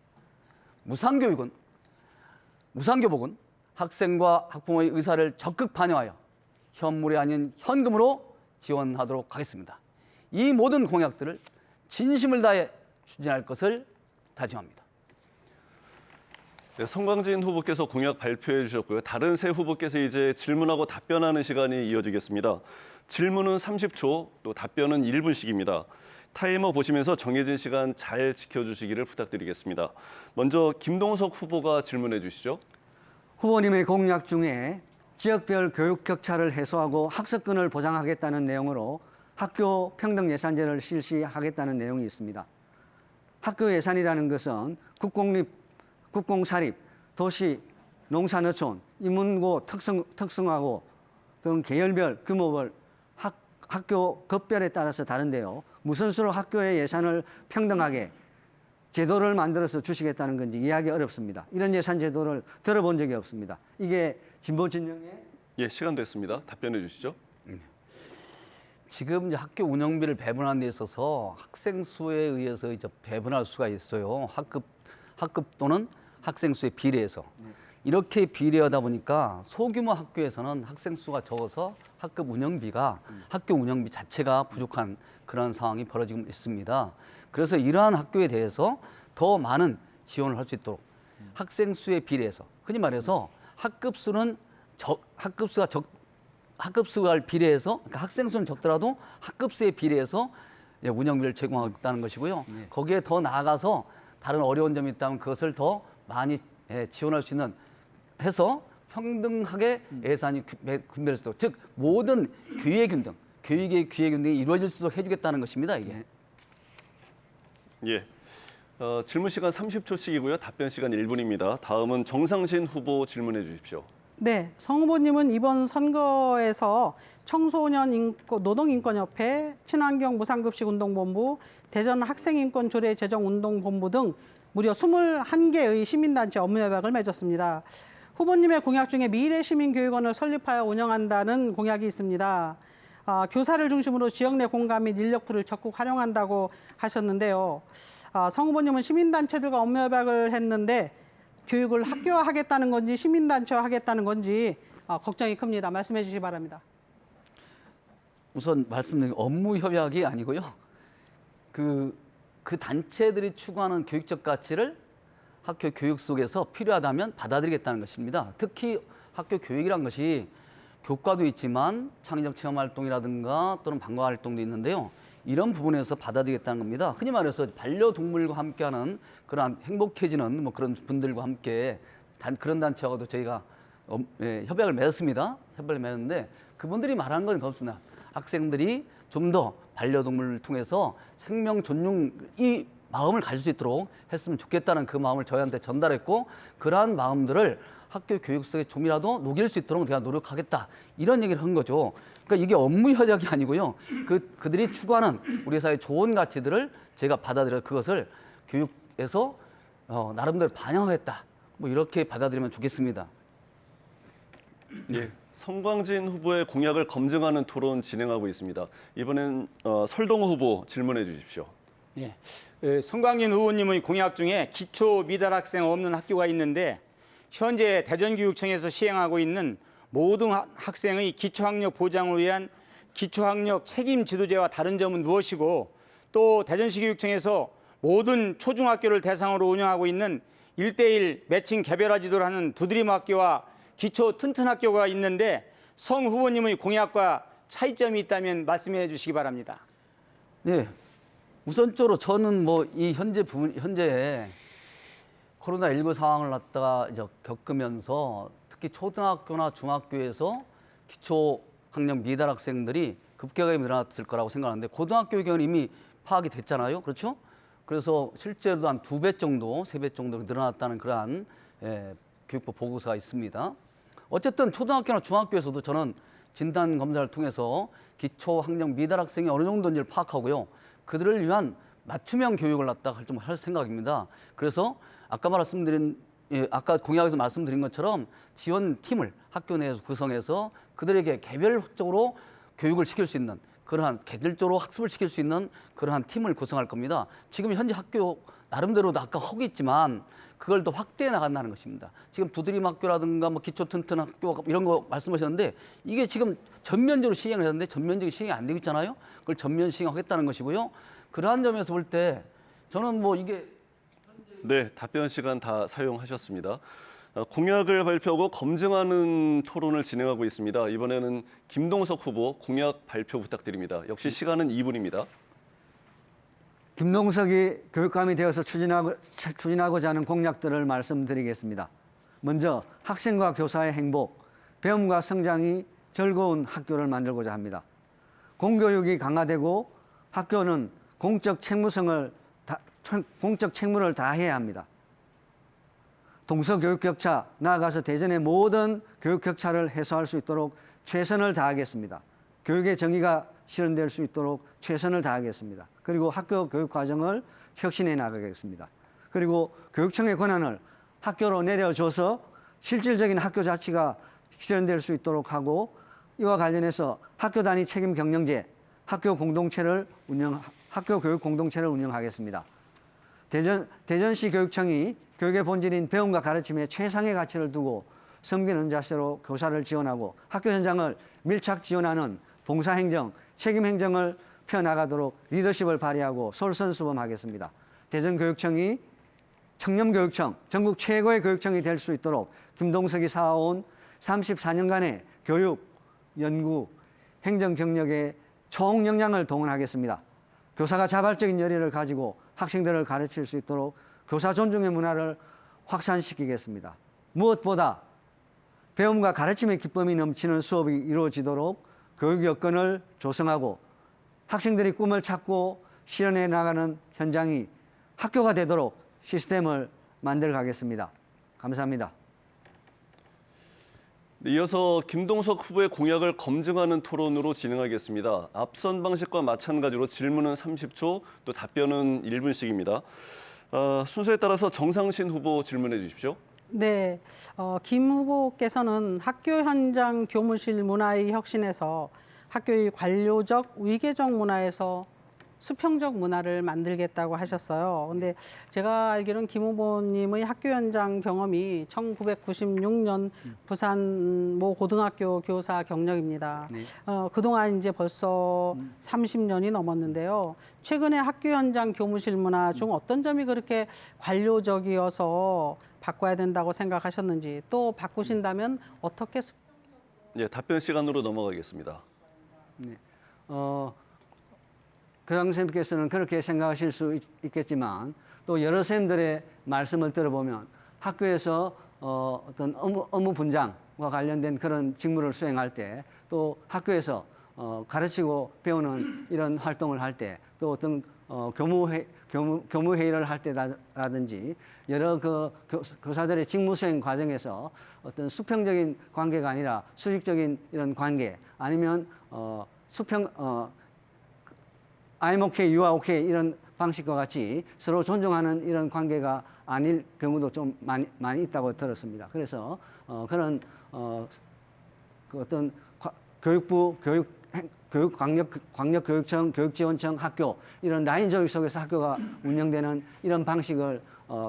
무상교복은 학생과 학부모의 의사를 적극 반영하여 현물이 아닌 현금으로 지원하도록 하겠습니다. 이 모든 공약들을 진심을 다해 추진할 것을 다짐합니다.
네, 성광진 후보께서 공약 발표해 주셨고요. 다른 세 후보께서 이제 질문하고 답변하는 시간이 이어지겠습니다. 질문은 30초, 또 답변은 1분씩입니다. 타이머 보시면서 정해진 시간 잘 지켜주시기를 부탁드리겠습니다. 먼저 김동석 후보가 질문해 주시죠.
후보님의 공약 중에 지역별 교육 격차를 해소하고 학습권을 보장하겠다는 내용으로 학교 평등 예산제를 실시하겠다는 내용이 있습니다. 학교 예산이라는 것은 국공사립, 도시, 농산어촌, 인문고 특성화고 등 계열별, 규모별, 학교 급별에 따라서 다른데요. 무슨 수로 학교의 예산을 평등하게 제도를 만들어서 주시겠다는 건지 이해하기 어렵습니다. 이런 예산 제도를 들어본 적이 없습니다. 이게 진보 진영의
예, 시간 됐습니다. 답변해 주시죠.
지금 이제 학교 운영비를 배분하는 데 있어서 학생 수에 의해서 이제 배분할 수가 있어요. 학급 또는 학생 수에 비례해서. 이렇게 비례하다 보니까 소규모 학교에서는 학생 수가 적어서 학교 운영비 자체가 부족한 그런 상황이 벌어지고 있습니다. 그래서 이러한 학교에 대해서 더 많은 지원을 할 수 있도록 학생 수에 비례해서, 흔히 말해서 학급 수가 학급 수를 비례해서 그러니까 학생 수는 적더라도 학급 수에 비례해서 운영비를 제공하겠다는 것이고요. 거기에 더 나아가서 다른 어려운 점이 있다면 그것을 더 많이 지원할 수 있는 해서 평등하게 예산이 분배될 수 있도록, 즉 모든 교육의 균등이 이루어질 수 있도록 해주겠다는 것입니다. 이게.
예. 질문 시간 30초씩이고요. 답변 시간 1분입니다. 다음은 정상신 후보 질문해 주십시오.
네, 성 후보님은 이번 선거에서 노동인권협회, 친환경 무상급식운동본부, 대전 학생인권조례제정운동본부 등 무려 21개의 시민단체 업무협약을 맺었습니다. 후보님의 공약 중에 미래시민교육원을 설립하여 운영한다는 공약이 있습니다. 교사를 중심으로 지역 내 공감 및 인력풀을 적극 활용한다고 하셨는데요. 성 후보님은 시민단체들과 업무협약을 했는데 교육을 학교화하겠다는 건지 시민단체화하겠다는 건지 걱정이 큽니다. 말씀해 주시기 바랍니다.
우선 말씀드린 업무 협약이 아니고요. 그 단체들이 추구하는 교육적 가치를 학교 교육 속에서 필요하다면 받아들이겠다는 것입니다. 특히 학교 교육이란 것이 교과도 있지만 창의적 체험 활동이라든가 또는 방과 활동도 있는데요. 이런 부분에서 받아들이겠다는 겁니다. 흔히 말해서 반려동물과 함께하는 그런 행복해지는 그런 분들과 함께 그런 단체하고도 저희가 협약을 맺었습니다. 협약을 맺었는데 그분들이 말하는 건 그렇습니다. 학생들이 좀 더 반려동물을 통해서 생명 존중 이 마음을 가질 수 있도록 했으면 좋겠다는 그 마음을 저희한테 전달했고, 그러한 마음들을 학교 교육 속에 좀이라도 녹일 수 있도록 내가 노력하겠다, 이런 얘기를 한 거죠. 그러니까 이게 업무 협약이 아니고요. 그들이 추구하는 우리 사회의 좋은 가치들을 제가 받아들여 그것을 교육에서 나름대로 반영하겠다, 이렇게 받아들이면 좋겠습니다.
예, 성광진 후보의 공약을 검증하는 토론 진행하고 있습니다. 이번엔 설동호 후보 질문해 주십시오.
예. 성광진 후보님의 공약 중에 기초 미달 학생 없는 학교가 있는데 현재 대전교육청에서 시행하고 있는 모든 학생의 기초학력 보장을 위한 기초학력 책임 지도제와 다른 점은 무엇이고, 또 대전시 교육청에서 모든 초중학교를 대상으로 운영하고 있는 1:1 매칭 개별화 지도를 하는 두드림 학교와 기초 튼튼 학교가 있는데 성 후보님의 공약과 차이점이 있다면 말씀해 주시기 바랍니다.
네. 우선적으로 저는 이 현재 코로나19 상황을 갖다가 겪으면서 특히 초등학교나 중학교에서 기초 학력 미달 학생들이 급격하게 늘어났을 거라고 생각하는데, 고등학교의 경우는 이미 파악이 됐잖아요. 그렇죠? 그래서 실제로도 한 2배 정도, 3배 정도 늘어났다는 그러한 교육부 보고서가 있습니다. 어쨌든 초등학교나 중학교에서도 저는 진단 검사를 통해서 기초 학력 미달 학생이 어느 정도인지를 파악하고요. 그들을 위한 맞춤형 교육을 갖다가 좀 할 생각입니다. 그래서 아까 아까 공약에서 말씀드린 것처럼 지원팀을 학교 내에서 구성해서 그들에게 개별적으로 교육을 시킬 수 있는, 그러한 개별적으로 학습을 시킬 수 있는 그러한 팀을 구성할 겁니다. 지금 현재 학교 나름대로도 아까 하고 있지만 그걸 더 확대해 나간다는 것입니다. 지금 두드림 학교라든가 기초 튼튼 학교 이런 거 말씀하셨는데 이게 지금 전면적으로 시행을 했는데 전면적인 시행이 안 되고 있잖아요. 그걸 전면 시행하겠다는 것이고요. 그러한 점에서 볼 때 저는 이게
네, 답변 시간 다 사용하셨습니다. 공약을 발표하고 검증하는 토론을 진행하고 있습니다. 이번에는 김동석 후보 공약 발표 부탁드립니다. 역시 시간은 2분입니다.
김동석이 교육감이 되어서 추진하고자 하는 공약들을 말씀드리겠습니다. 먼저 학생과 교사의 행복, 배움과 성장이 즐거운 학교를 만들고자 합니다. 공교육이 강화되고 학교는 공적 책무를 다해야 합니다. 동서교육 격차, 나아가서 대전의 모든 교육 격차를 해소할 수 있도록 최선을 다하겠습니다. 교육의 정의가 실현될 수 있도록 최선을 다하겠습니다. 그리고 학교 교육 과정을 혁신해 나가겠습니다. 그리고 교육청의 권한을 학교로 내려줘서 실질적인 학교 자치가 실현될 수 있도록 하고, 이와 관련해서 학교 단위 책임 경영제, 학교 교육 공동체를 운영하겠습니다. 대전시 교육청이 교육의 본질인 배움과 가르침에 최상의 가치를 두고 섬기는 자세로 교사를 지원하고 학교 현장을 밀착 지원하는 봉사행정, 책임행정을 펴나가도록 리더십을 발휘하고 솔선수범하겠습니다. 대전교육청이 청렴교육청, 전국 최고의 교육청이 될 수 있도록 김동석이 쌓아온 34년간의 교육, 연구, 행정 경력에 총 역량을 동원하겠습니다. 교사가 자발적인 열의를 가지고 학생들을 가르칠 수 있도록 교사 존중의 문화를 확산시키겠습니다. 무엇보다 배움과 가르침의 기쁨이 넘치는 수업이 이루어지도록 교육 여건을 조성하고 학생들이 꿈을 찾고 실현해 나가는 현장이 학교가 되도록 시스템을 만들어 가겠습니다. 감사합니다.
이어서 김동석 후보의 공약을 검증하는 토론으로 진행하겠습니다. 앞선 방식과 마찬가지로 질문은 30초, 또 답변은 1분씩입니다. 순서에 따라서 정상신 후보 질문해 주십시오.
네, 김 후보께서는 학교 현장 교무실 문화의 혁신에서 학교의 관료적, 위계적 문화에서 수평적 문화를 만들겠다고 하셨어요. 근데 제가 알기로는 김 후보님의 학교 현장 경험이 1996년 부산 모 고등학교 교사 경력입니다.
네.
그동안 이제 벌써 30년이 넘었는데요. 최근에 학교 현장 교무실 문화 중 어떤 점이 그렇게 관료적이어서 바꿔야 된다고 생각하셨는지, 또 바꾸신다면 어떻게
예, 답변 시간으로 넘어가겠습니다.
네. 교장 선생님께서는 그렇게 생각하실 수 있겠지만 또 여러 선생님들의 말씀을 들어보면 학교에서 어떤 업무 분장과 관련된 그런 직무를 수행할 때, 또 학교에서 가르치고 배우는 이런 활동을 할 때, 또 어떤 교무회의를 할 때라든지 여러 그 교사들의 직무 수행 과정에서 어떤 수평적인 관계가 아니라 수직적인 이런 관계, 아니면 I'm okay, you are okay 이런 방식과 같이 서로 존중하는 이런 관계가 아닐 경우도 좀 많이 있다고 들었습니다. 그래서 그런 그 어떤 교육부, 광역교육청, 교육지원청, 학교 이런 라인 조직 속에서 학교가 운영되는 이런 방식을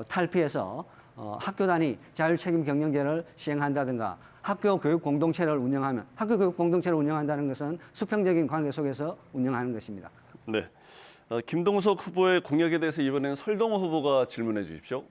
탈피해서 학교 단위 자율책임 경영제를 시행한다든가 학교 교육 공동체를 운영하면, 학교 교육 공동체를 운영한다는 것은 수평적인 관계 속에서 운영하는 것입니다.
네, 김동석 후보의 공약에 대해서 이번엔 설동호 후보가 질문해 주십시오.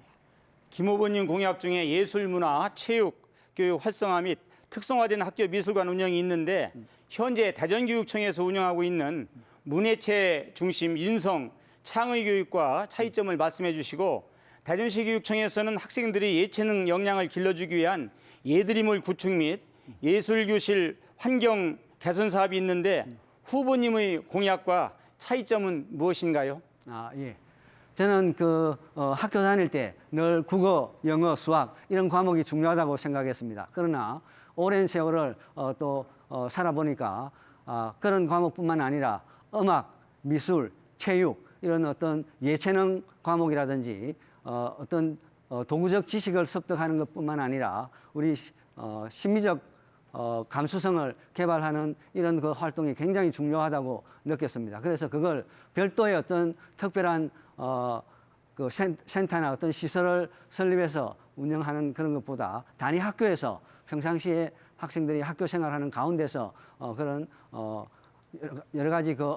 김 후보님 공약 중에 예술, 문화, 체육, 교육 활성화 및 특성화된 학교 미술관 운영이 있는데, 현재 대전교육청에서 운영하고 있는 문예체 중심 인성, 창의 교육과 차이점을 말씀해 주시고, 대전시 교육청에서는 학생들이 예체능 역량을 길러주기 위한 예드리물 구축 및 예술교실 환경 개선 사업이 있는데, 후보님의 공약과 차이점은 무엇인가요?
예. 저는 학교 다닐 때 늘 국어, 영어, 수학 이런 과목이 중요하다고 생각했습니다. 그러나 오랜 세월을 살아보니까 그런 과목뿐만 아니라 음악, 미술, 체육 이런 어떤 예체능 과목이라든지 어떤 도구적 지식을 습득하는 것뿐만 아니라 우리 심미적 감수성을 개발하는 이런 그 활동이 굉장히 중요하다고 느꼈습니다. 그래서 그걸 별도의 어떤 특별한 그 센터나 어떤 시설을 설립해서 운영하는 그런 것보다 단위 학교에서 평상시에 학생들이 학교 생활하는 가운데서 그런 여러 가지 그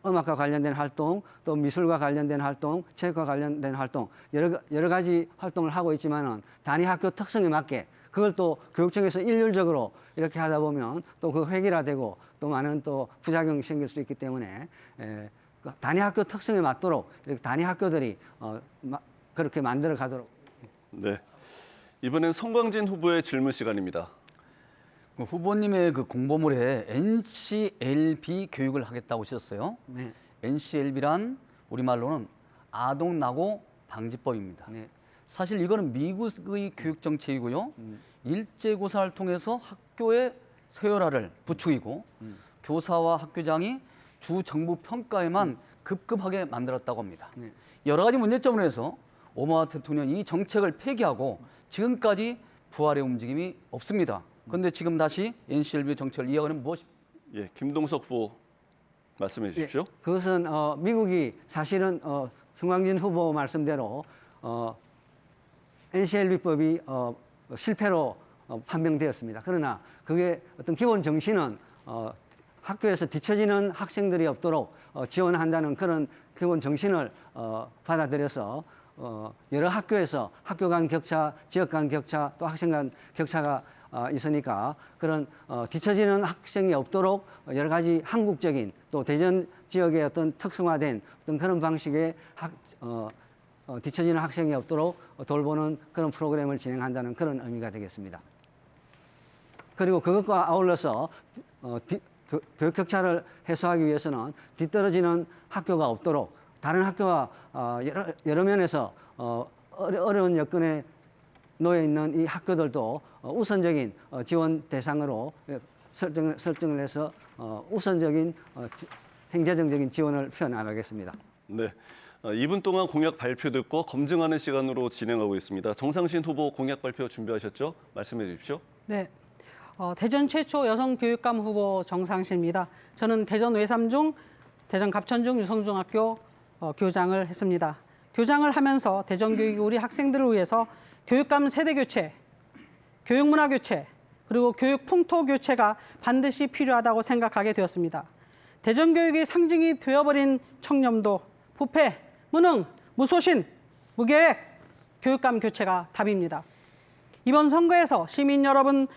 음악과 관련된 활동, 또 미술과 관련된 활동, 체육과 관련된 활동 여러 가지 활동을 하고 있지만은 단위 학교 특성에 맞게 그걸 또 교육청에서 일률적으로 이렇게 하다 보면 또 그 획일화되고 또 많은 또 부작용이 생길 수 있기 때문에 단위 학교 특성에 맞도록 이렇게 단위 학교들이 그렇게 만들어 가도록.
네, 이번엔 성광진 후보의 질문 시간입니다.
후보님의 그 공보물에 NCLB 교육을 하겠다고 하셨어요.
네.
NCLB란 우리말로는 아동 낙오 방지법입니다.
네.
사실 이거는 미국의 교육 정책이고요. 일제고사를 통해서 학교의 서열화를 부추기고 교사와 학교장이 주 정부 평가에만 급급하게 만들었다고 합니다.
네.
여러 가지 문제점으로 해서 오바마 대통령이 이 정책을 폐기하고 지금까지 부활의 움직임이 없습니다. 그런데 지금 다시 NCLB 정책을 이어가는 무엇입니까?
예, 김동석 후보 말씀해 주십시오.
예, 그것은 미국이 사실은 성광진 후보 말씀대로 NCLB법이 실패로 판명되었습니다. 그러나 그게 어떤 기본 정신은 학교에서 뒤처지는 학생들이 없도록 지원한다는 그런 기본 정신을 받아들여서 여러 학교에서 학교 간 격차, 지역 간 격차, 또 학생 간 격차가 있으니까 그런 뒤처지는 학생이 없도록 여러 가지 한국적인 또 대전 지역의 어떤 특성화된 어떤 그런 방식의 뒤처지는 학생이 없도록 돌보는 그런 프로그램을 진행한다는 그런 의미가 되겠습니다. 그리고 그것과 아울러서 교육 격차를 해소하기 위해서는 뒤떨어지는 학교가 없도록 다른 학교와 여러 면에서 어려운 여건에 놓여 있는 이 학교들도 우선적인 지원 대상으로 설정을 해서 우선적인 행정적인 지원을 펴나가겠습니다.
네. 2분 동안 공약 발표 듣고 검증하는 시간으로 진행하고 있습니다. 정상신 후보 공약 발표 준비하셨죠? 말씀해 주십시오.
네. 대전 최초 여성 교육감 후보 정상신입니다. 저는 대전 외삼중, 대전 갑천중 유성중학교 교장을 했습니다. 교장을 하면서 대전 교육이 우리 학생들을 위해서 교육감 세대 교체, 교육 문화 교체, 그리고 교육 풍토 교체가 반드시 필요하다고 생각하게 되었습니다. 대전 교육의 상징이 되어버린 청렴도, 부패, 무능, 무소신, 무계획, 교육감 교체가 답입니다. 이번 선거에서 시민 여러분,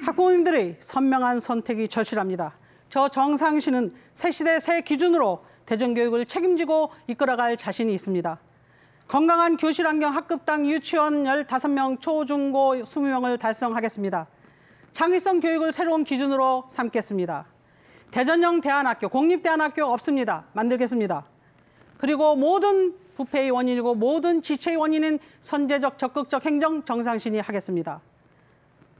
학부모님들의 선명한 선택이 절실합니다. 저 정상신은 새 시대 새 기준으로 대전교육을 책임지고 이끌어갈 자신이 있습니다. 건강한 교실 환경 학급당 유치원 15명, 초중고 20명을 달성하겠습니다. 창의성 교육을 새로운 기준으로 삼겠습니다. 대전형 대안학교, 공립대안학교 없습니다. 만들겠습니다. 그리고 모든 부패의 원인이고 모든 지체의 원인인 선제적 적극적 행정 정상신이 하겠습니다.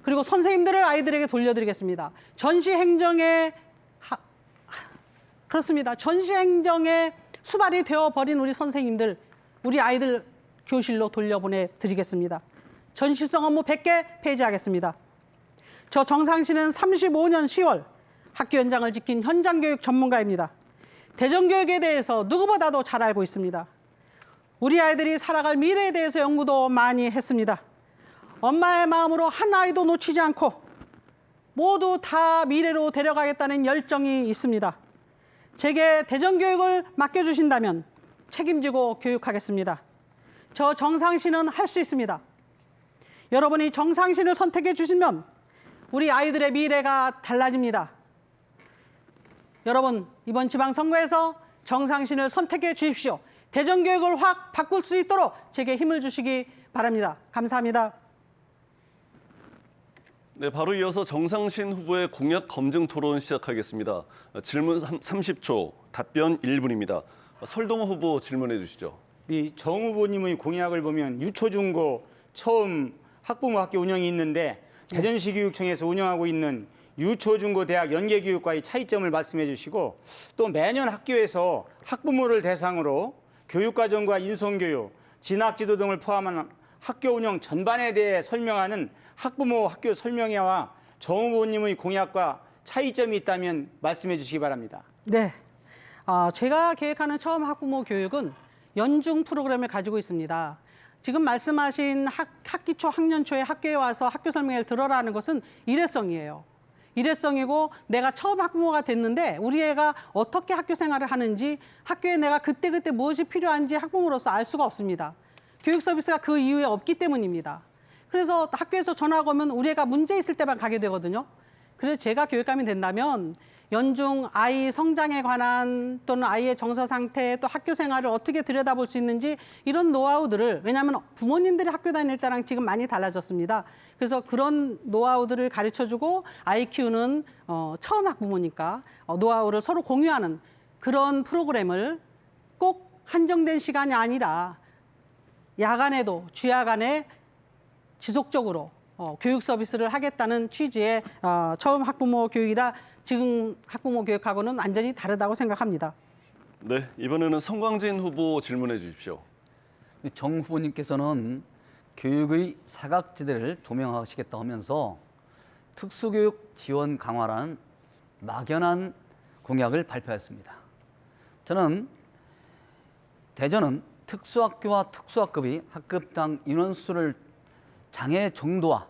그리고 선생님들을 아이들에게 돌려드리겠습니다. 그렇습니다. 전시행정에 수발이 되어버린 우리 선생님들, 우리 아이들 교실로 돌려보내드리겠습니다. 전시성 업무 100개 폐지하겠습니다. 저 정상신은 35년 10월 학교 현장을 지킨 현장교육 전문가입니다. 대전교육에 대해서 누구보다도 잘 알고 있습니다. 우리 아이들이 살아갈 미래에 대해서 연구도 많이 했습니다. 엄마의 마음으로 한 아이도 놓치지 않고 모두 다 미래로 데려가겠다는 열정이 있습니다. 제게 대전교육을 맡겨주신다면 책임지고 교육하겠습니다. 저 정상신은 할 수 있습니다. 여러분이 정상신을 선택해 주시면 우리 아이들의 미래가 달라집니다. 여러분, 이번 지방선거에서 정상신을 선택해 주십시오. 대전교육을 확 바꿀 수 있도록 제게 힘을 주시기 바랍니다. 감사합니다.
네, 바로 이어서 정상신 후보의 공약 검증 토론 시작하겠습니다. 질문 30초, 답변 1분입니다. 설동호 후보 질문해 주시죠.
이 정 후보님의 공약을 보면 유초중고 처음 학부모 학교 운영이 있는데 대전시 교육청에서 운영하고 있는 유초중고 대학 연계교육과의 차이점을 말씀해 주시고 또 매년 학교에서 학부모를 대상으로 교육과정과 인성교육, 진학지도 등을 포함한 학교 운영 전반에 대해 설명하는 학부모 학교 설명회와 정 후보님의 공약과 차이점이 있다면 말씀해 주시기 바랍니다.
네, 제가 계획하는 처음 학부모 교육은 연중 프로그램을 가지고 있습니다. 지금 말씀하신 학기초, 학년초에 학교에 와서 학교 설명회를 들어라는 것은 일회성이에요. 일회성이고 내가 처음 학부모가 됐는데 우리 애가 어떻게 학교 생활을 하는지 학교에 내가 그때그때 무엇이 필요한지 학부모로서 알 수가 없습니다. 교육 서비스가 그 이후에 없기 때문입니다. 그래서 학교에서 전화가 오면 우리 애가 문제 있을 때만 가게 되거든요. 그래서 제가 교육감이 된다면 연중 아이 성장에 관한 또는 아이의 정서 상태 또 학교 생활을 어떻게 들여다볼 수 있는지 이런 노하우들을, 왜냐하면 부모님들이 학교 다닐 때랑 지금 많이 달라졌습니다. 그래서 그런 노하우들을 가르쳐주고 아이 키우는 처음 학부모니까 노하우를 서로 공유하는 그런 프로그램을 꼭 한정된 시간이 아니라 야간에도 주야간에 지속적으로 교육 서비스를 하겠다는 취지의 처음 학부모 교육이라 지금 학부모 교육하고는 완전히 다르다고 생각합니다.
네, 이번에는 성광진 후보 질문해 주십시오.
정 후보님께서는 교육의 사각지대를 조명하시겠다고 하면서 특수교육 지원 강화라는 막연한 공약을 발표했습니다. 저는 대전은 특수학교와 특수학급이 학급당 인원수를 장애 정도와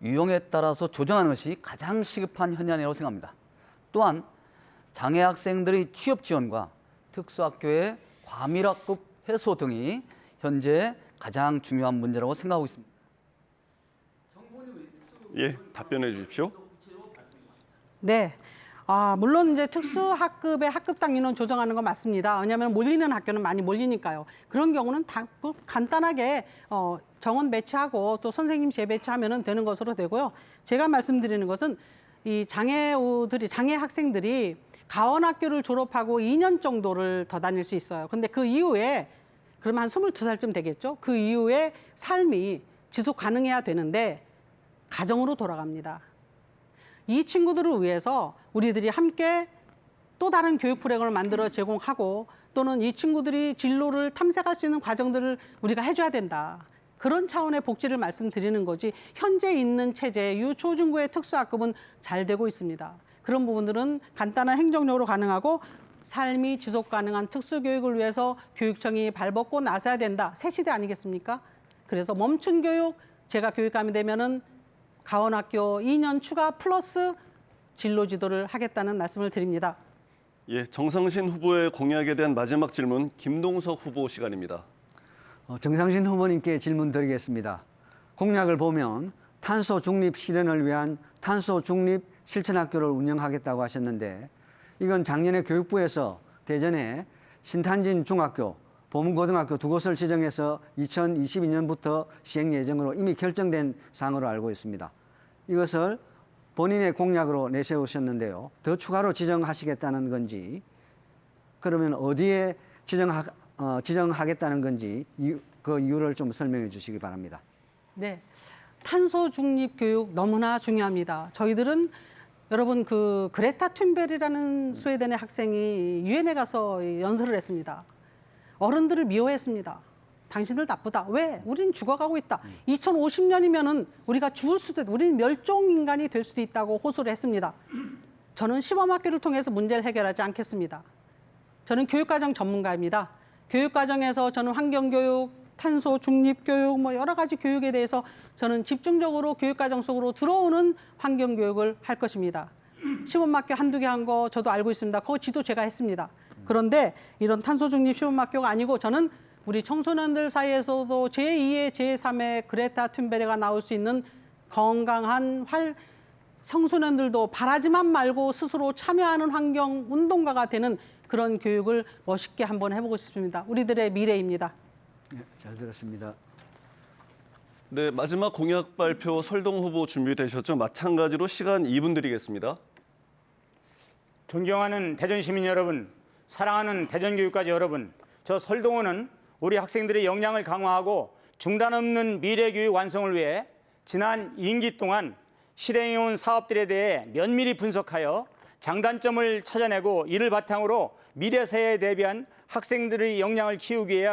유형에 따라서 조정하는 것이 가장 시급한 현안이라고 생각합니다. 또한 장애 학생들의 취업 지원과 특수학교의 과밀학급 해소 등이 현재 가장 중요한 문제라고 생각하고 있습니다.
예, 답변해 주십시오.
네. 물론 이제 특수학급의 학급당 인원 조정하는 건 맞습니다. 왜냐하면 몰리는 학교는 많이 몰리니까요. 그런 경우는 간단하게 정원 배치하고 또 선생님 재배치하면 되는 것으로 되고요. 제가 말씀드리는 것은 이 장애 학생들이 가원학교를 졸업하고 2년 정도를 더 다닐 수 있어요. 근데 그 이후에 그러면 한 22살쯤 되겠죠. 그 이후에 삶이 지속 가능해야 되는데 가정으로 돌아갑니다. 이 친구들을 위해서 우리들이 함께 또 다른 교육 프로그램을 만들어 제공하고 또는 이 친구들이 진로를 탐색할 수 있는 과정들을 우리가 해줘야 된다. 그런 차원의 복지를 말씀드리는 거지 현재 있는 체제 유초중고의 특수학급은 잘 되고 있습니다. 그런 부분들은 간단한 행정적으로 가능하고 삶이 지속 가능한 특수교육을 위해서 교육청이 발벗고 나서야 된다. 새 시대 아니겠습니까? 그래서 멈춘 교육, 제가 교육감이 되면은 가원학교 2년 추가 플러스 진로 지도를 하겠다는 말씀을 드립니다.
예, 정상신 후보의 공약에 대한 마지막 질문 김동석 후보 시간입니다.
정상신 후보님께 질문 드리겠습니다. 공약을 보면 탄소 중립 실현을 위한 탄소 중립 실천학교를 운영하겠다고 하셨는데 이건 작년에 교육부에서 대전에 신탄진 중학교, 보문고등학교 두 곳을 지정해서 2022년부터 시행 예정으로 이미 결정된 사항으로 알고 있습니다. 이것을 본인의 공약으로 내세우셨는데요. 더 추가로 지정하시겠다는 건지 그러면 어디에 지정하겠다는 건지 그 이유를 좀 설명해 주시기 바랍니다.
네, 탄소 중립 교육 너무나 중요합니다. 저희들은 여러분 그 그레타 툰베리라는 스웨덴의 학생이 유엔에 가서 연설을 했습니다. 어른들을 미워했습니다. 당신들 나쁘다. 왜? 우린 죽어가고 있다. 2050년이면은 우리가 죽을 수도 있다. 우리는 멸종 인간이 될 수도 있다고 호소를 했습니다. 저는 시범학교를 통해서 문제를 해결하지 않겠습니다. 저는 교육과정 전문가입니다. 교육과정에서 저는 환경교육, 탄소 중립교육, 여러 가지 교육에 대해서 저는 집중적으로 교육과정 속으로 들어오는 환경교육을 할 것입니다. 시범학교 한두 개 한 거 저도 알고 있습니다. 그거 지도 제가 했습니다. 그런데 이런 탄소 중립 시범학교가 아니고 저는 우리 청소년들 사이에서도 제2의 제3의 그레타 툰베리가 나올 수 있는 건강한 청소년들도 바라지만 말고 스스로 참여하는 환경 운동가가 되는 그런 교육을 멋있게 한번 해보고 싶습니다. 우리들의 미래입니다.
네, 잘 들었습니다.
네, 마지막 공약 발표 설동 후보 준비되셨죠? 마찬가지로 시간 2분 드리겠습니다.
존경하는 대전 시민 여러분, 사랑하는 대전교육까지 여러분, 저 설동호는 우리 학생들의 역량을 강화하고 중단 없는 미래교육 완성을 위해 지난 임기 동안 실행해온 사업들에 대해 면밀히 분석하여 장단점을 찾아내고 이를 바탕으로 미래 세대에 대비한 학생들의 역량을 키우기 위해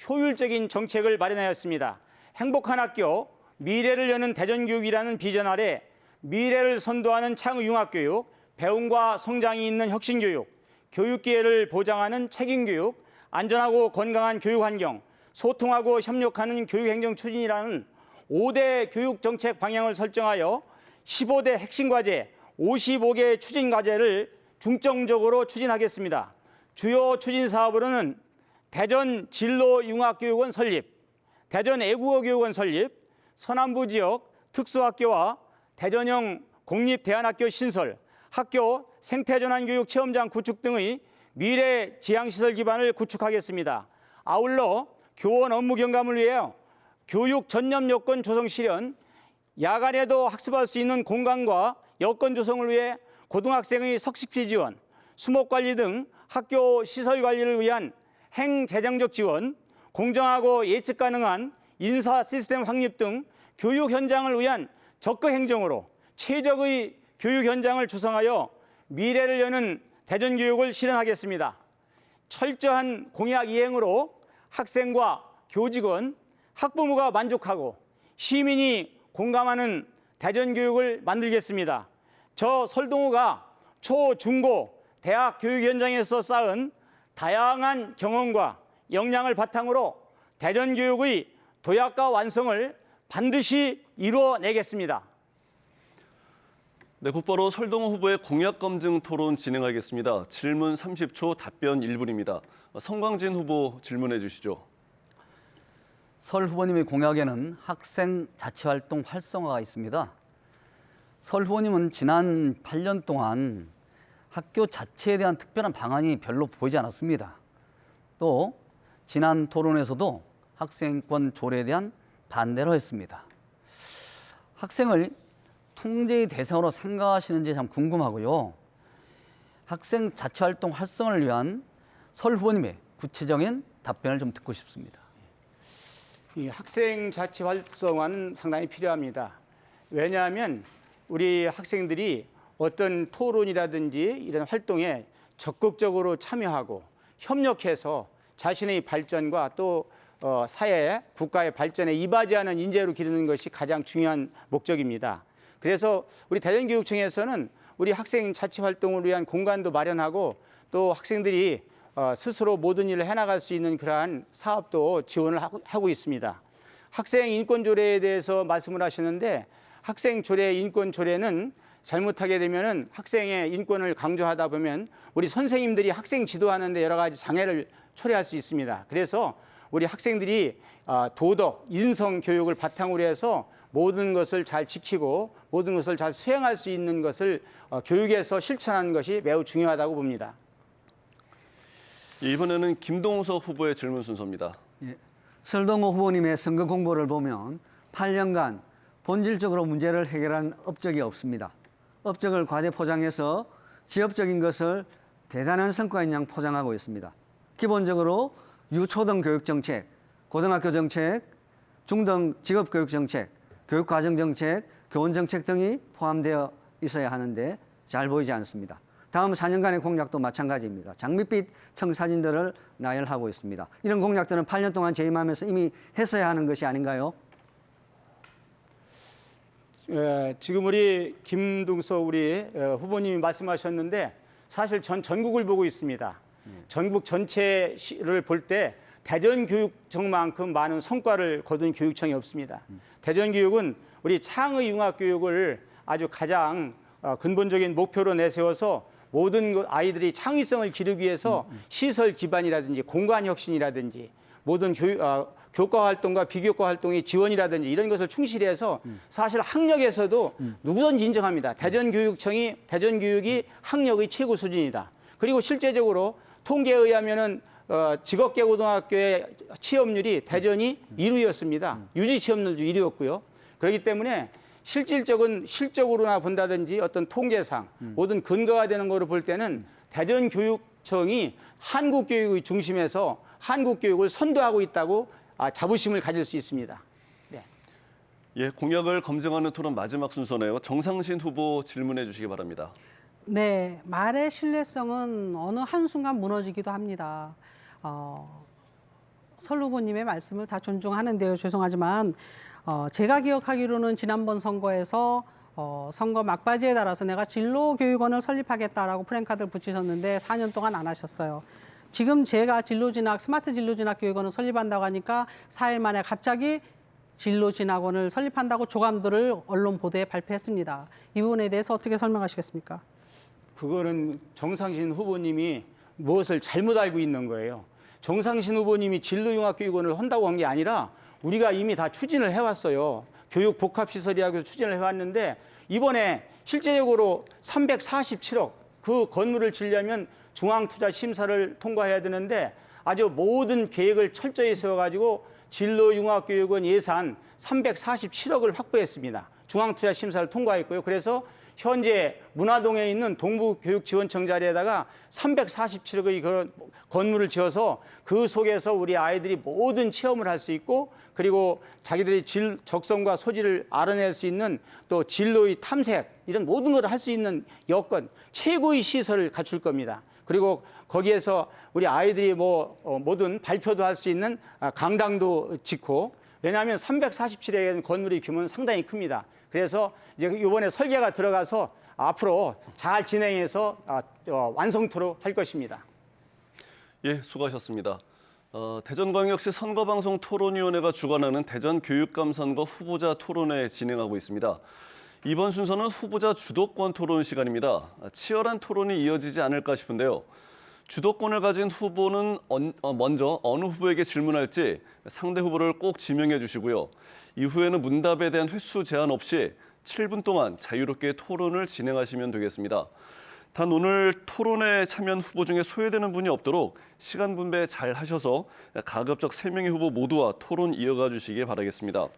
효율적인 정책을 마련하였습니다. 행복한 학교, 미래를 여는 대전교육이라는 비전 아래 미래를 선도하는 창의융합교육, 배움과 성장이 있는 혁신교육, 교육기회를 보장하는 책임교육, 안전하고 건강한 교육환경, 소통하고 협력하는 교육행정 추진이라는 5대 교육정책 방향을 설정하여 15대 핵심과제, 55개 추진과제를 중점적으로 추진하겠습니다. 주요 추진사업으로는 대전 진로융합교육원 설립, 대전 애국어교육원 설립, 서남부 지역 특수학교와 대전형 공립대안학교 신설, 학교 생태전환교육 체험장 구축 등의 미래 지향시설 기반을 구축하겠습니다. 아울러 교원 업무 경감을 위하여 교육 전념 여건 조성 실현, 야간에도 학습할 수 있는 공간과 여건 조성을 위해 고등학생의 석식비 지원, 수목관리 등 학교 시설 관리를 위한 행재정적 지원, 공정하고 예측 가능한 인사 시스템 확립 등 교육 현장을 위한 적극 행정으로 최적의 교육 현장을 조성하여 미래를 여는 대전교육을 실현하겠습니다. 철저한 공약 이행으로 학생과 교직원, 학부모가 만족하고 시민이 공감하는 대전교육을 만들겠습니다. 저 설동호가 초, 중고, 대학 교육 현장에서 쌓은 다양한 경험과 역량을 바탕으로 대전교육의 도약과 완성을 반드시 이루어내겠습니다.
네, 곧바로 설동호 후보의 공약 검증 토론 진행하겠습니다. 질문 30초, 답변 1분입니다. 성광진 후보 질문해 주시죠.
설 후보님의 공약에는 학생 자치활동 활성화가 있습니다. 설 후보님은 지난 8년 동안 학교 자체에 대한 특별한 방안이 별로 보이지 않았습니다. 또 지난 토론에서도 학생권 조례에 대한 반대를 했습니다. 학생을 통제의 대상으로 생각하시는지 참 궁금하고요. 학생 자치활동 활성화를 위한 설 후보님의 구체적인 답변을 좀 듣고 싶습니다.
이 학생 자치 활성화는 상당히 필요합니다. 왜냐하면 우리 학생들이 어떤 토론이라든지 이런 활동에 적극적으로 참여하고 협력해서 자신의 발전과 또 사회, 국가의 발전에 이바지하는 인재로 기르는 것이 가장 중요한 목적입니다. 그래서 우리 대전교육청에서는 우리 학생 자치 활동을 위한 공간도 마련하고 또 학생들이 스스로 모든 일을 해나갈 수 있는 그러한 사업도 지원을 하고 있습니다. 학생 인권 조례에 대해서 말씀을 하시는데 학생 조례, 인권 조례는 잘못하게 되면은 학생의 인권을 강조하다 보면 우리 선생님들이 학생 지도하는데 여러 가지 장애를 초래할 수 있습니다. 그래서 우리 학생들이 도덕, 인성 교육을 바탕으로 해서 모든 것을 잘 지키고 모든 것을 잘 수행할 수 있는 것을 교육에서 실천하는 것이 매우 중요하다고 봅니다.
이번에는 김동석 후보의 질문 순서입니다.
예. 설동호 후보님의 선거 공보를 보면 8년간 본질적으로 문제를 해결한 업적이 없습니다. 업적을 과대 포장해서 지엽적인 것을 대단한 성과인 양 포장하고 있습니다. 기본적으로 유초등 교육 정책, 고등학교 정책, 중등 직업 교육 정책, 교육 과정 정책, 교원 정책 등이 포함되어 있어야 하는데 잘 보이지 않습니다. 다음 4년간의 공약도 마찬가지입니다. 장밋빛 청사진들을 나열하고 있습니다. 이런 공약들은 8년 동안 재임하면서 이미 했어야 하는 것이 아닌가요?
지금 우리 김동석 우리 후보님이 말씀하셨는데 사실 전 전국을 보고 있습니다. 전국 전체를 볼 때 대전교육청만큼 많은 성과를 거둔 교육청이 없습니다. 대전교육은 우리 창의 융합 교육을 아주 가장 근본적인 목표로 내세워서 모든 아이들이 창의성을 기르기 위해서 시설 기반이라든지 공간 혁신이라든지 모든 교과 활동과 비교과 활동의 지원이라든지 이런 것을 충실히 해서 사실 학력에서도 누구든지 인정합니다. 대전교육이 학력의 최고 수준이다. 그리고 실제적으로 통계에 의하면은 직업계고등학교의 취업률이 대전이 1위였습니다. 유지 취업률도 1위였고요. 그렇기 때문에 실적으로나 본다든지 어떤 통계상 모든 근거가 되는 거로 볼 때는 대전교육청이 한국교육의 중심에서 한국교육을 선도하고 있다고 자부심을 가질 수 있습니다. 네.
예, 공약을 검증하는 토론 마지막 순서네요. 정상신 후보 질문해 주시기 바랍니다.
네, 말의 신뢰성은 어느 한순간 무너지기도 합니다. 설 후보님의 말씀을 다 존중하는데요. 죄송하지만 제가 기억하기로는 지난번 선거에서 선거 막바지에 따라서 내가 진로교육원을 설립하겠다라고 프랜카드를 붙이셨는데 4년 동안 안 하셨어요. 지금 제가 스마트 진로진학 교육원을 설립한다고 하니까 4일 만에 갑자기 진로진학원을 설립한다고 조감도를 언론 보도에 발표했습니다. 이 부분에 대해서 어떻게 설명하시겠습니까?
그거는 정상신 후보님이 무엇을 잘못 알고 있는 거예요. 정상신 후보님이 진로융합교육원을 한다고 한 게 아니라 우리가 이미 다 추진을 해왔어요. 교육복합시설이라고 해서 추진을 해왔는데 이번에 실제적으로 347억 그 건물을 지으려면 중앙투자심사를 통과해야 되는데 아주 모든 계획을 철저히 세워가지고 진로융합교육원 예산 347억을 확보했습니다. 중앙투자심사를 통과했고요. 그래서 현재 문화동에 있는 동부교육지원청 자리에다가 347억의 그런 건물을 지어서 그 속에서 우리 아이들이 모든 체험을 할 수 있고 그리고 자기들이 적성과 소질을 알아낼 수 있는 또 진로의 탐색 이런 모든 걸 할 수 있는 여건 최고의 시설을 갖출 겁니다. 그리고 거기에서 우리 아이들이 뭐든 발표도 할 수 있는 강당도 짓고 왜냐하면 347억의 건물의 규모는 상당히 큽니다. 그래서 이제 이번에 설계가 들어가서 앞으로 잘 진행해서 완성토록 할 것입니다.
예, 수고하셨습니다. 대전광역시 선거방송 토론위원회가 주관하는 대전교육감 선거 후보자 토론회 진행하고 있습니다. 이번 순서는 후보자 주도권 토론 시간입니다. 치열한 토론이 이어지지 않을까 싶은데요. 주도권을 가진 후보는 먼저 어느 후보에게 질문할지 상대 후보를 꼭 지명해 주시고요. 이후에는 문답에 대한 횟수 제한 없이 7분 동안 자유롭게 토론을 진행하시면 되겠습니다. 단 오늘 토론에 참여한 후보 중에 소외되는 분이 없도록 시간 분배 잘 하셔서 가급적 3명의 후보 모두와 토론 이어가 주시기 바라겠습니다.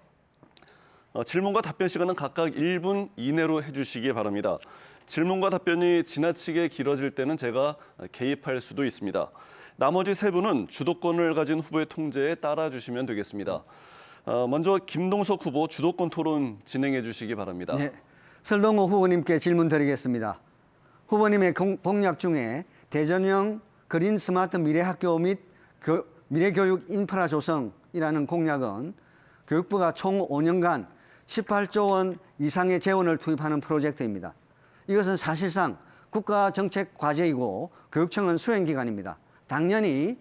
질문과 답변 시간은 각각 1분 이내로 해주시기 바랍니다. 질문과 답변이 지나치게 길어질 때는 제가 개입할 수도 있습니다. 나머지 3분은 주도권을 가진 후보의 통제에 따라주시면 되겠습니다. 먼저 김동석 후보 주도권 토론 진행해 주시기 바랍니다.
네, 설동호 후보님께 질문 드리겠습니다. 후보님의 공약 중에 대전형 그린 스마트 미래학교 및 미래교육 인프라 조성이라는 공약은 교육부가 총 5년간 18조 원 이상의 재원을 투입하는 프로젝트입니다. 이것은 사실상 국가정책 과제이고 교육청은 수행기관입니다. 당연히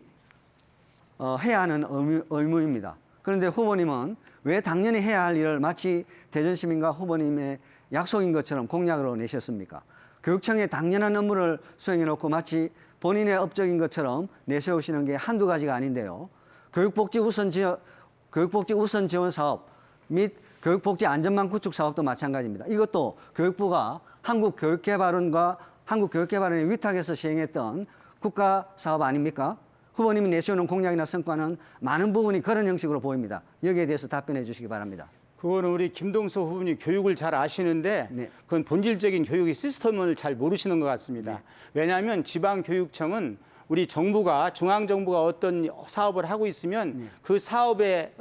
해야 하는 의무입니다. 그런데 후보님은 왜 당연히 해야 할 일을 마치 대전시민과 후보님의 약속인 것처럼 공약으로 내셨습니까? 교육청의 당연한 업무를 수행해놓고 마치 본인의 업적인 것처럼 내세우시는 게 한두 가지가 아닌데요. 교육복지 우선 지원 사업 및 교육복지 안전망 구축 사업도 마찬가지입니다. 이것도 교육부가 한국교육개발원의 위탁에서 시행했던 국가 사업 아닙니까? 후보님이 내세우는 공약이나 성과는 많은 부분이 그런 형식으로 보입니다. 여기에 대해서 답변해 주시기 바랍니다.
그거는 우리 김동석 후보님 교육을 잘 아시는데
네.
그건 본질적인 교육의 시스템을 잘 모르시는 것 같습니다. 왜냐하면 지방교육청은 우리 정부가 중앙정부가 어떤 사업을 하고 있으면 그 사업에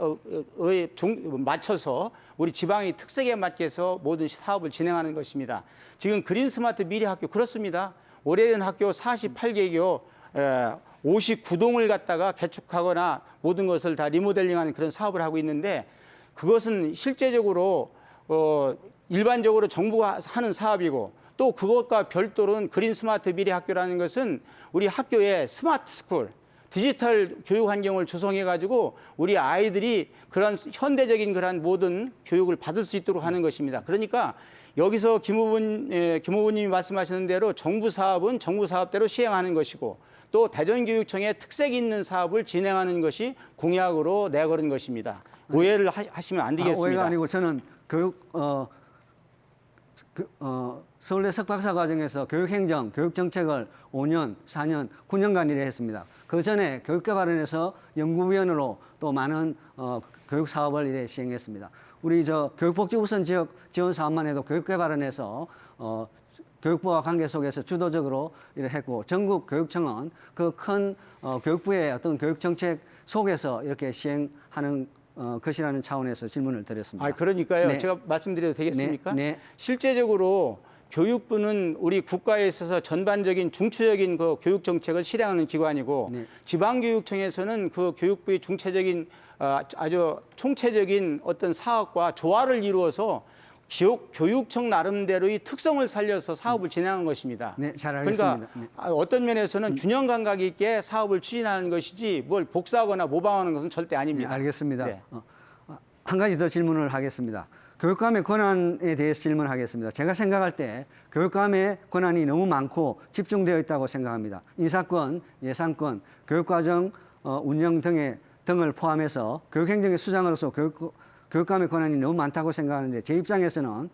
맞춰서 우리 지방의 특색에 맞게서 모든 사업을 진행하는 것입니다. 지금 그린 스마트 미래학교 그렇습니다. 오래된 학교 48개교 59동을 갖다가 개축하거나 모든 것을 다 리모델링하는 그런 사업을 하고 있는데 그것은 실제적으로 일반적으로 정부가 하는 사업이고 또 그것과 별도로는 그린 스마트 미래 학교라는 것은 우리 학교에 스마트 스쿨, 디지털 교육 환경을 조성해 가지고 우리 아이들이 그런 현대적인 그런 모든 교육을 받을 수 있도록 하는 것입니다. 그러니까 여기서 김 후보님이 말씀하시는 대로 정부 사업은 정부 사업대로 시행하는 것이고 또 대전교육청의 특색 있는 사업을 진행하는 것이 공약으로 내걸은 것입니다. 오해를 하시면 안 되겠습니다.
오해가 아니고 저는 서울대 석박사 과정에서 교육행정, 교육정책을 5년, 4년, 9년간 일을 했습니다. 그 전에 교육개발원에서 연구위원으로 또 많은 교육사업을 이래 시행했습니다. 우리 교육복지 우선 지역 지원 사업만 해도 교육개발원에서 교육부와 관계 속에서 주도적으로 일을 했고 전국 교육청은 그 큰 교육부의 어떤 교육정책 속에서 이렇게 시행하는 것이라는 차원에서 질문을 드렸습니다.
그러니까요.
네.
제가 말씀드려도 되겠습니까?
네.
실제적으로 교육부는 우리 국가에 있어서 전반적인 중추적인 그 교육 정책을 실행하는 기관이고
네.
지방교육청에서는 그 교육부의 중체적인 아주 총체적인 어떤 사업과 조화를 이루어서 교육청 나름대로의 특성을 살려서 사업을 진행한 것입니다.
네, 잘 알겠습니다.
그러니까
네.
어떤 면에서는 균형 감각 있게 사업을 추진하는 것이지 뭘 복사하거나 모방하는 것은 절대 아닙니다.
네, 알겠습니다.
네.
한 가지 더 질문을 하겠습니다. 교육감의 권한에 대해서 질문하겠습니다. 제가 생각할 때 교육감의 권한이 너무 많고 집중되어 있다고 생각합니다. 인사권, 예산권, 교육과정 운영 등을 포함해서 교육행정의 수장으로서 교육감의 권한이 너무 많다고 생각하는데 제 입장에서는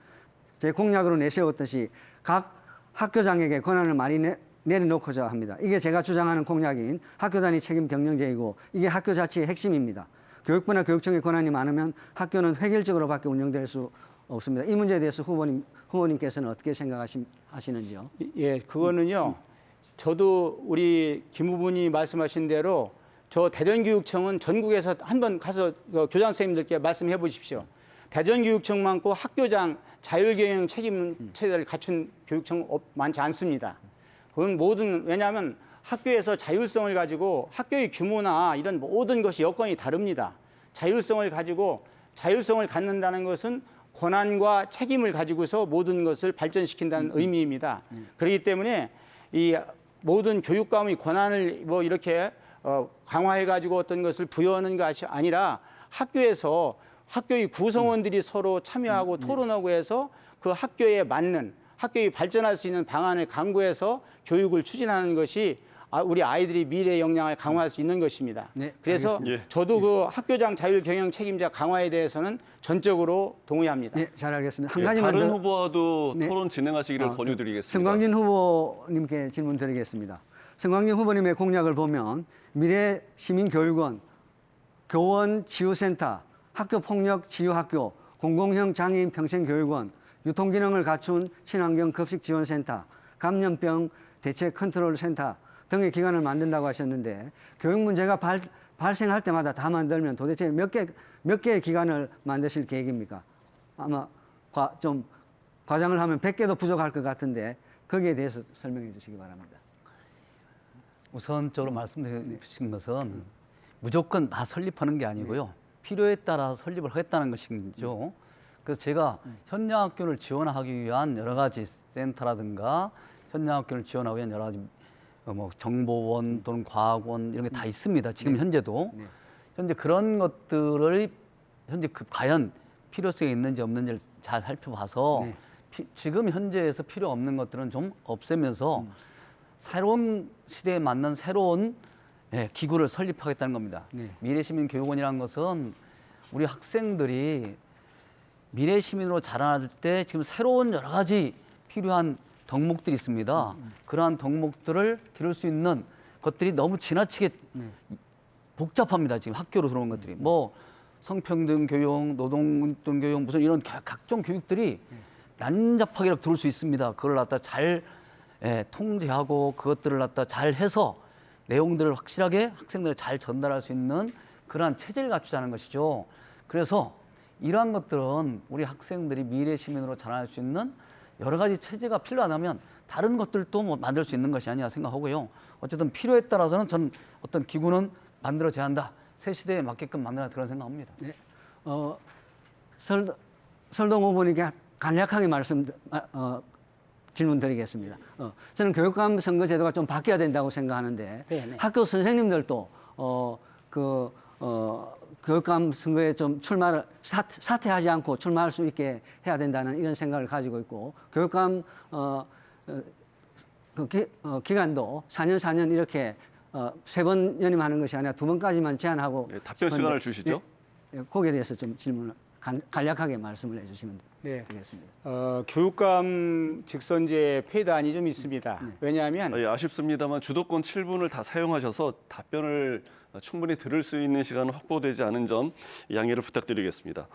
제 공약으로 내세웠듯이 각 학교장에게 권한을 많이 내려놓고자 합니다. 이게 제가 주장하는 공약인 학교 단위 책임 경영제이고 이게 학교 자치의 핵심입니다. 교육부나 교육청의 권한이 많으면 학교는 획일적으로밖에 운영될 수 없습니다. 이 문제에 대해서 후보님께서는 어떻게 생각하시는지요?
예, 그거는요. 저도 우리 김 후보님이 말씀하신 대로 저 대전교육청은 전국에서 한번 가서 교장 선생님들께 말씀해 보십시오. 대전교육청 많고 학교장 자율경영 책임 체제를 갖춘 교육청 많지 않습니다. 그건 왜냐하면 학교에서 자율성을 가지고 학교의 규모나 이런 모든 것이 여건이 다릅니다. 자율성을 갖는다는 것은 권한과 책임을 가지고서 모든 것을 발전시킨다는 의미입니다. 그렇기 때문에 이 모든 교육감의 권한을 이렇게 강화해가지고 어떤 것을 부여하는 것이 아니라 학교에서 학교의 구성원들이 서로 참여하고 토론하고 해서 그 학교에 맞는 학교에 발전할 수 있는 방안을 강구해서 교육을 추진하는 것이 우리 아이들이 미래 역량을 강화할 수 있는 것입니다.
네,
그래서
알겠습니다.
저도 그 학교장 자율 경영 책임자 강화에 대해서는 전적으로 동의합니다.
네, 잘 알겠습니다. 한
예,
가지만
다른
더.
후보와도
네.
토론 진행하시기를 권유드리겠습니다.
성광진 후보님께 질문 드리겠습니다. 성광진 후보님의 공약을 보면 미래 시민교육원, 교원 치유센터, 학교폭력 치유학교, 공공형 장애인 평생교육원, 유통기능을 갖춘 친환경 급식지원센터, 감염병 대책 컨트롤센터 등의 기관을 만든다고 하셨는데 교육 문제가 발생할 때마다 다 만들면 도대체 몇 개의 기관을 만드실 계획입니까? 아마 좀 과장을 하면 100개도 부족할 것 같은데 거기에 대해서 설명해 주시기 바랍니다.
우선적으로 말씀드린 것은 무조건 다 설립하는 게 아니고요. 필요에 따라 설립을 하겠다는 것이죠. 그래서 제가 현장학교를 지원하기 위한 여러 가지 센터라든가 현장학교를 지원하기 위한 여러 가지 뭐 정보원 또는 과학원 이런 게 다 있습니다. 지금 현재도. 현재 그런 것들을 현재 과연 필요성이 있는지 없는지를 잘 살펴봐서 지금 현재에서 필요 없는 것들은 좀 없애면서 새로운 시대에 맞는 새로운 기구를 설립하겠다는 겁니다. 미래시민교육원이라는 것은 우리 학생들이 미래시민으로 자라날 때 지금 새로운 여러 가지 필요한 덕목들이 있습니다. 그러한 덕목들을 기를 수 있는 것들이 너무 지나치게 복잡합니다. 지금 학교로 들어온 것들이. 뭐 성평등 교육, 노동운동 교육 무슨 이런 각종 교육들이 난잡하게 들어올 수 있습니다. 그걸 갖다 잘 통제하고 그것들을 갖다 잘 해서 내용들을 확실하게 학생들에 잘 전달할 수 있는 그러한 체제를 갖추자는 것이죠. 그래서 이러한 것들은 우리 학생들이 미래 시민으로 자라날 수 있는 여러 가지 체제가 필요하다면 다른 것들도 뭐 만들 수 있는 것이 아니냐 생각하고요. 어쨌든 필요에 따라서는 전 어떤 기구는 만들어져야 한다. 새 시대에 맞게끔 만들어야 그런 생각합니다.
네. 설동 후보님께 간략하게 질문 드리겠습니다. 저는 교육감 선거 제도가 좀 바뀌어야 된다고 생각하는데
네네.
학교 선생님들도 교육감 선거에 좀 사퇴하지 않고 출마할 수 있게 해야 된다는 이런 생각을 가지고 있고 교육감 기간도 4년 이렇게 3번 연임하는 것이 아니라 2번까지만 제한하고
답변 시간을 주시죠.
거기에 대해서 좀 질문을 간략하게 말씀을 해주시면 되겠습니다.
교육감 직선제 폐단이 좀 있습니다. 왜냐하면
아쉽습니다만 주도권 7분을 다 사용하셔서 답변을 충분히 들을 수 있는 시간은 확보되지 않은 점 양해를 부탁드리겠습니다.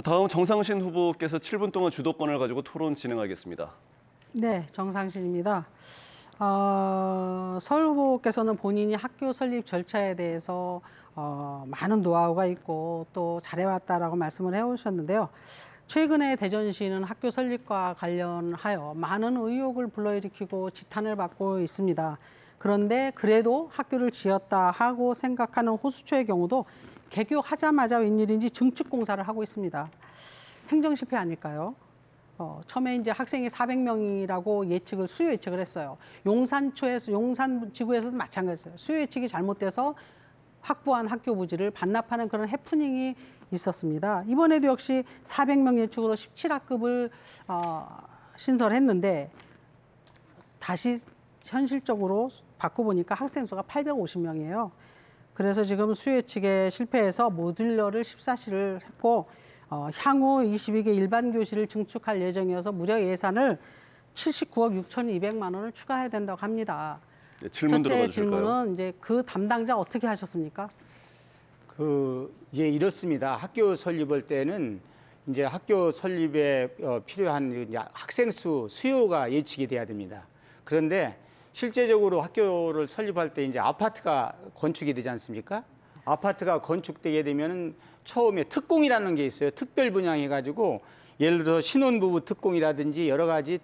다음 정상신 후보께서 7분 동안 주도권을 가지고 토론 진행하겠습니다.
네, 정상신입니다. 설 후보께서는 본인이 학교 설립 절차에 대해서 많은 노하우가 있고 또 잘해왔다라고 말씀을 해오셨는데요. 최근에 대전시는 학교 설립과 관련하여 많은 의혹을 불러일으키고 지탄을 받고 있습니다. 그런데 그래도 학교를 지었다 하고 생각하는 호수초의 경우도 개교하자마자 웬일인지 증축 공사를 하고 있습니다. 행정 실패 아닐까요? 처음에 이제 학생이 400명이라고 수요 예측을 했어요. 용산지구에서도 마찬가지였어요. 수요 예측이 잘못돼서 확보한 학교 부지를 반납하는 그런 해프닝이 있었습니다. 이번에도 역시 400명 예측으로 17학급을 신설했는데 다시 현실적으로 바꿔보니까 학생 수가 850명이에요. 그래서 지금 수요 예측에 실패해서 모듈러를 14시를 했고 향후 22개 일반 교실을 증축할 예정이어서 무려 예산을 79억 6,200만 원을 추가해야 된다고 합니다.
네, 질문 들어봐
첫째
주실까요?
질문은 이제 그 담당자 어떻게 하셨습니까?
이제 이렇습니다. 학교 설립할 때는 이제 학교 설립에 필요한 이제 학생 수요가 예측이 돼야 됩니다. 그런데 실제적으로 학교를 설립할 때 이제 아파트가 건축이 되지 않습니까? 아파트가 건축되게 되면은 처음에 특공이라는 게 있어요. 특별 분양해가지고 예를 들어 신혼부부 특공이라든지 여러 가지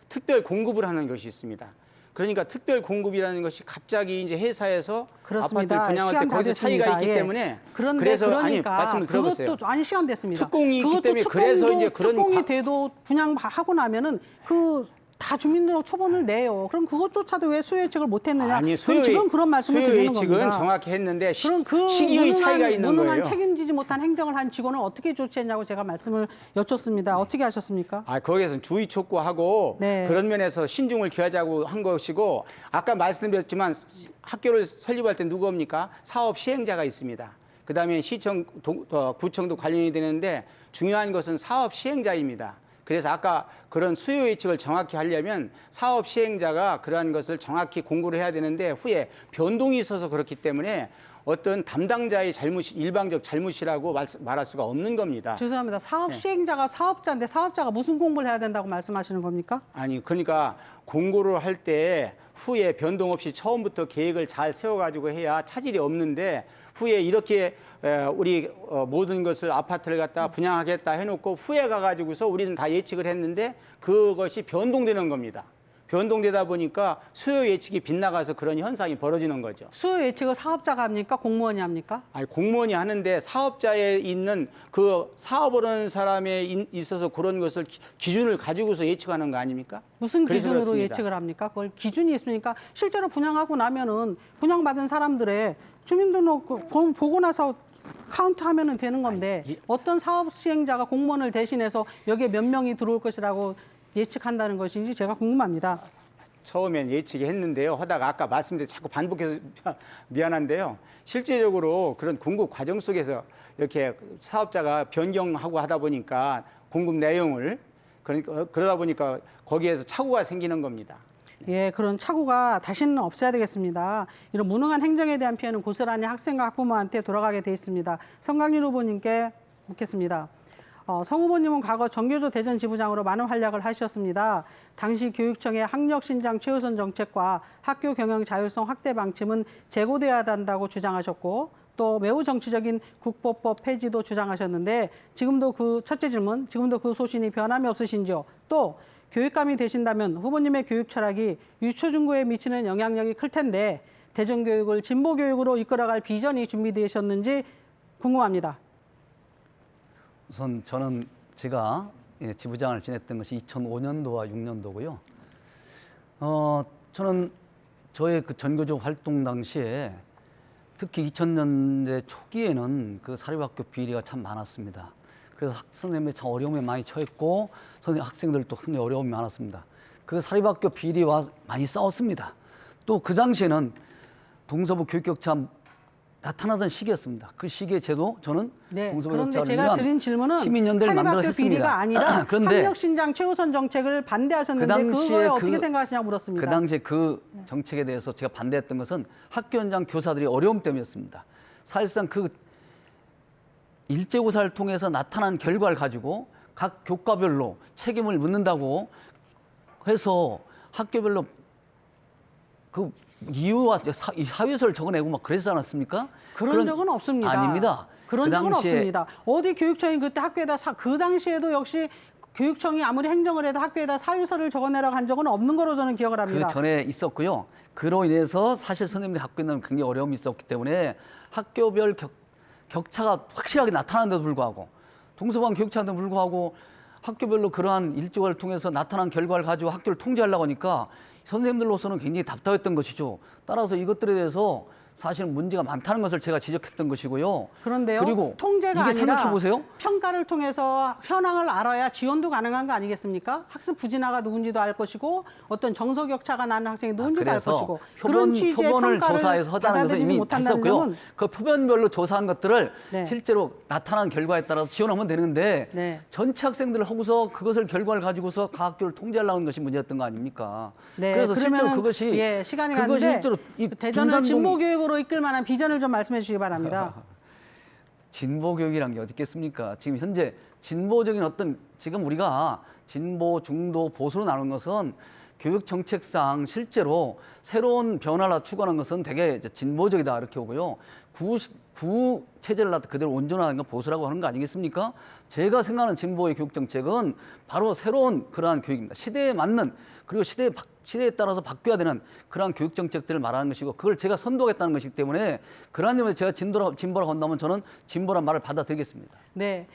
특별 공급을 하는 것이 있습니다. 그러니까 특별 공급이라는 것이 갑자기 이제 회사에서
그렇습니다.
아파트를 분양할 때 거기서 차이가 있기 때문에
그래서
그러니까 말씀을 들어보세요.
그것도 시간 됐습니다.
특공이 있기
그것도
때문에 그래서 이제 그런
특공이 돼도 분양하고 나면은 그 다 주민등록 초본을 내요. 그럼 그것조차도 왜 수요 예측을 못했느냐?
아니,
그럼 지금 그런 말씀을
수요
드리는
예측은
겁니다.
정확히 했는데
그럼 그
시기의 차이가 있는
무능한
거예요.
책임지지 못한 행정을 한 직원을 어떻게 조치했냐고 제가 말씀을 여쭙습니다. 어떻게 하셨습니까?
거기에서는 주의 촉구하고
네.
그런 면에서 신중을 기하자고 한 것이고 아까 말씀드렸지만 학교를 설립할 때 누구입니까? 사업 시행자가 있습니다. 그다음에 시청, 구청도 관련이 되는데 중요한 것은 사업 시행자입니다. 그래서 아까 그런 수요 예측을 정확히 하려면 사업 시행자가 그러한 것을 정확히 공고를 해야 되는데 후에 변동이 있어서 그렇기 때문에 어떤 담당자의 잘못이 일방적 잘못이라고 말할 수가 없는 겁니다.
죄송합니다. 사업 시행자가 사업자인데 사업자가 무슨 공부를 해야 된다고 말씀하시는 겁니까?
아니 그러니까 공고를 할 때 후에 변동 없이 처음부터 계획을 잘 세워가지고 해야 차질이 없는데 후에 이렇게 우리 모든 것을 아파트를 갖다 분양하겠다 해놓고 후에 가가지고서 우리는 다 예측을 했는데 그것이 변동되는 겁니다. 변동되다 보니까 수요 예측이 빗나가서 그런 현상이 벌어지는 거죠.
수요 예측을 사업자가 합니까? 공무원이 합니까?
아니, 공무원이 하는데 사업자에 있는 그 사업을 하는 사람에 있어서 그런 것을 기준을 가지고서 예측하는 거 아닙니까?
무슨
그래서
기준으로
그렇습니다.
예측을 합니까? 그걸 기준이 있으니까 실제로 분양하고 나면은 분양받은 사람들의 주민등록 보고 나서 카운트하면 되는 건데 어떤 사업 시행자가 공무원을 대신해서 여기에 몇 명이 들어올 것이라고 예측한다는 것인지 제가 궁금합니다.
처음엔 예측이 했는데요. 하다가 아까 말씀드린 자꾸 반복해서 미안한데요. 실제적으로 그런 공급 과정 속에서 이렇게 사업자가 변경하고 하다 보니까 공급 내용을 그러다 보니까 거기에서 착오가 생기는 겁니다.
예, 그런 착오가 다시는 없어야 되겠습니다. 이런 무능한 행정에 대한 피해는 고스란히 학생과 학부모한테 돌아가게 돼 있습니다. 성강률 후보님께 묻겠습니다. 성 후보님은 과거 정교조 대전 지부장으로 많은 활약을 하셨습니다. 당시 교육청의 학력 신장 최우선 정책과 학교 경영 자율성 확대 방침은 재고돼야 한다고 주장하셨고 또 매우 정치적인 국보법 폐지도 주장하셨는데 첫째 질문, 지금도 그 소신이 변함이 없으신지요? 또 교육감이 되신다면 후보님의 교육 철학이 유초중고에 미치는 영향력이 클 텐데 대전교육을 진보교육으로 이끌어갈 비전이 준비되셨는지 궁금합니다.
우선 저는 제가 지부장을 지냈던 것이 2005년도와 6년도고요. 저는 저의 그 전교조 활동 당시에 특히 2000년대 초기에는 그 사립학교 비리가 참 많았습니다. 그래서 선생님이 참 어려움에 많이 처했고 학생들도 굉장히 어려움이 많았습니다. 그 사립학교 비리와 많이 싸웠습니다. 또 그 당시에는 동서부 교육격차 나타나던 시기였습니다. 그 시기에 저는
네,
동서부
그런데
교육차를
제가
위한
드린 질문은
시민연대를
사립학교
만들어 했습니다.
비리가 아니라
그런데
학력신장 최우선 정책을 반대하셨는데
그 당시에
그거에 어떻게 생각하시냐고 물었습니다.
그 당시에 그 정책에 대해서 제가 반대했던 것은 학교 현장 교사들이 어려움 때문이었습니다. 사실상 그 일제고사를 통해서 나타난 결과를 가지고 각 교과별로 책임을 묻는다고 해서 학교별로 그 이유와 사유서를 적어내고 막 그러지 않았습니까?
그런 적은 없습니다.
아닙니다.
그런
그
적은
당시에
없습니다. 어디 교육청이 그때 학교에다 그 당시에도 역시 교육청이 아무리 행정을 해도 학교에다 사유서를 적어내라고 한 적은 없는 거로 저는 기억을 합니다.
그 전에 있었고요. 그로 인해서 사실 선생님들이 학교에는 굉장히 어려움이 있었기 때문에 학교별 격차가 확실하게 나타나는데도 불구하고 동서방 교육차인데도 불구하고 학교별로 그러한 일조를 통해서 나타난 결과를 가지고 학교를 통제하려고 하니까 선생님들로서는 굉장히 답답했던 것이죠. 따라서 이것들에 대해서 사실 문제가 많다는 것을 제가 지적했던 것이고요.
그런데요,
그리고
통제가
이게
아니라
생각해 보세요.
평가를 통해서 현황을 알아야 지원도 가능한 거 아니겠습니까? 학습 부진화가 누군지도 알 것이고 어떤 정서 격차가 나는 학생이 누군지도 알 것이고 그런 취지의
표본을
평가를
조사해서 하다는 것은
받아들이지
이미
못한다는
했었고요.
점은
그 표본별로 조사한 것들을
네.
실제로 나타난 결과에 따라서 지원하면 되는데
네.
전체 학생들을 하고서 그것을 결과를 가지고서 각 학교를 통제하려는 것이 문제였던 거 아닙니까?
네,
그래서 실제로
그러면은,
그것이
예, 시간이
그것이
가는데
실제로 이
대전을
빙산동
진보교육으로 이끌 만한 비전을 좀 말씀해 주시기 바랍니다.
진보 교육이란 게 어디 있겠습니까? 지금 현재 진보적인 어떤 지금 우리가 진보, 중도, 보수로 나눈 것은 교육 정책상 실제로 새로운 변화를 추구하는 것은 되게 이제 진보적이다 이렇게 오고요. 구 체제를 그대로 온전하는 건 보수라고 하는 거 아니겠습니까? 제가 생각하는 진보의 교육 정책은 바로 새로운 그러한 교육입니다. 시대에 맞는 그리고 시대에 따라서 바뀌어야 되는 그러한 교육 정책들을 말하는 것이고 그걸 제가 선도하겠다는 것이기 때문에 그러한 점에서 제가 진보라고 한다면 저는 진보란 말을 받아들이겠습니다.
네.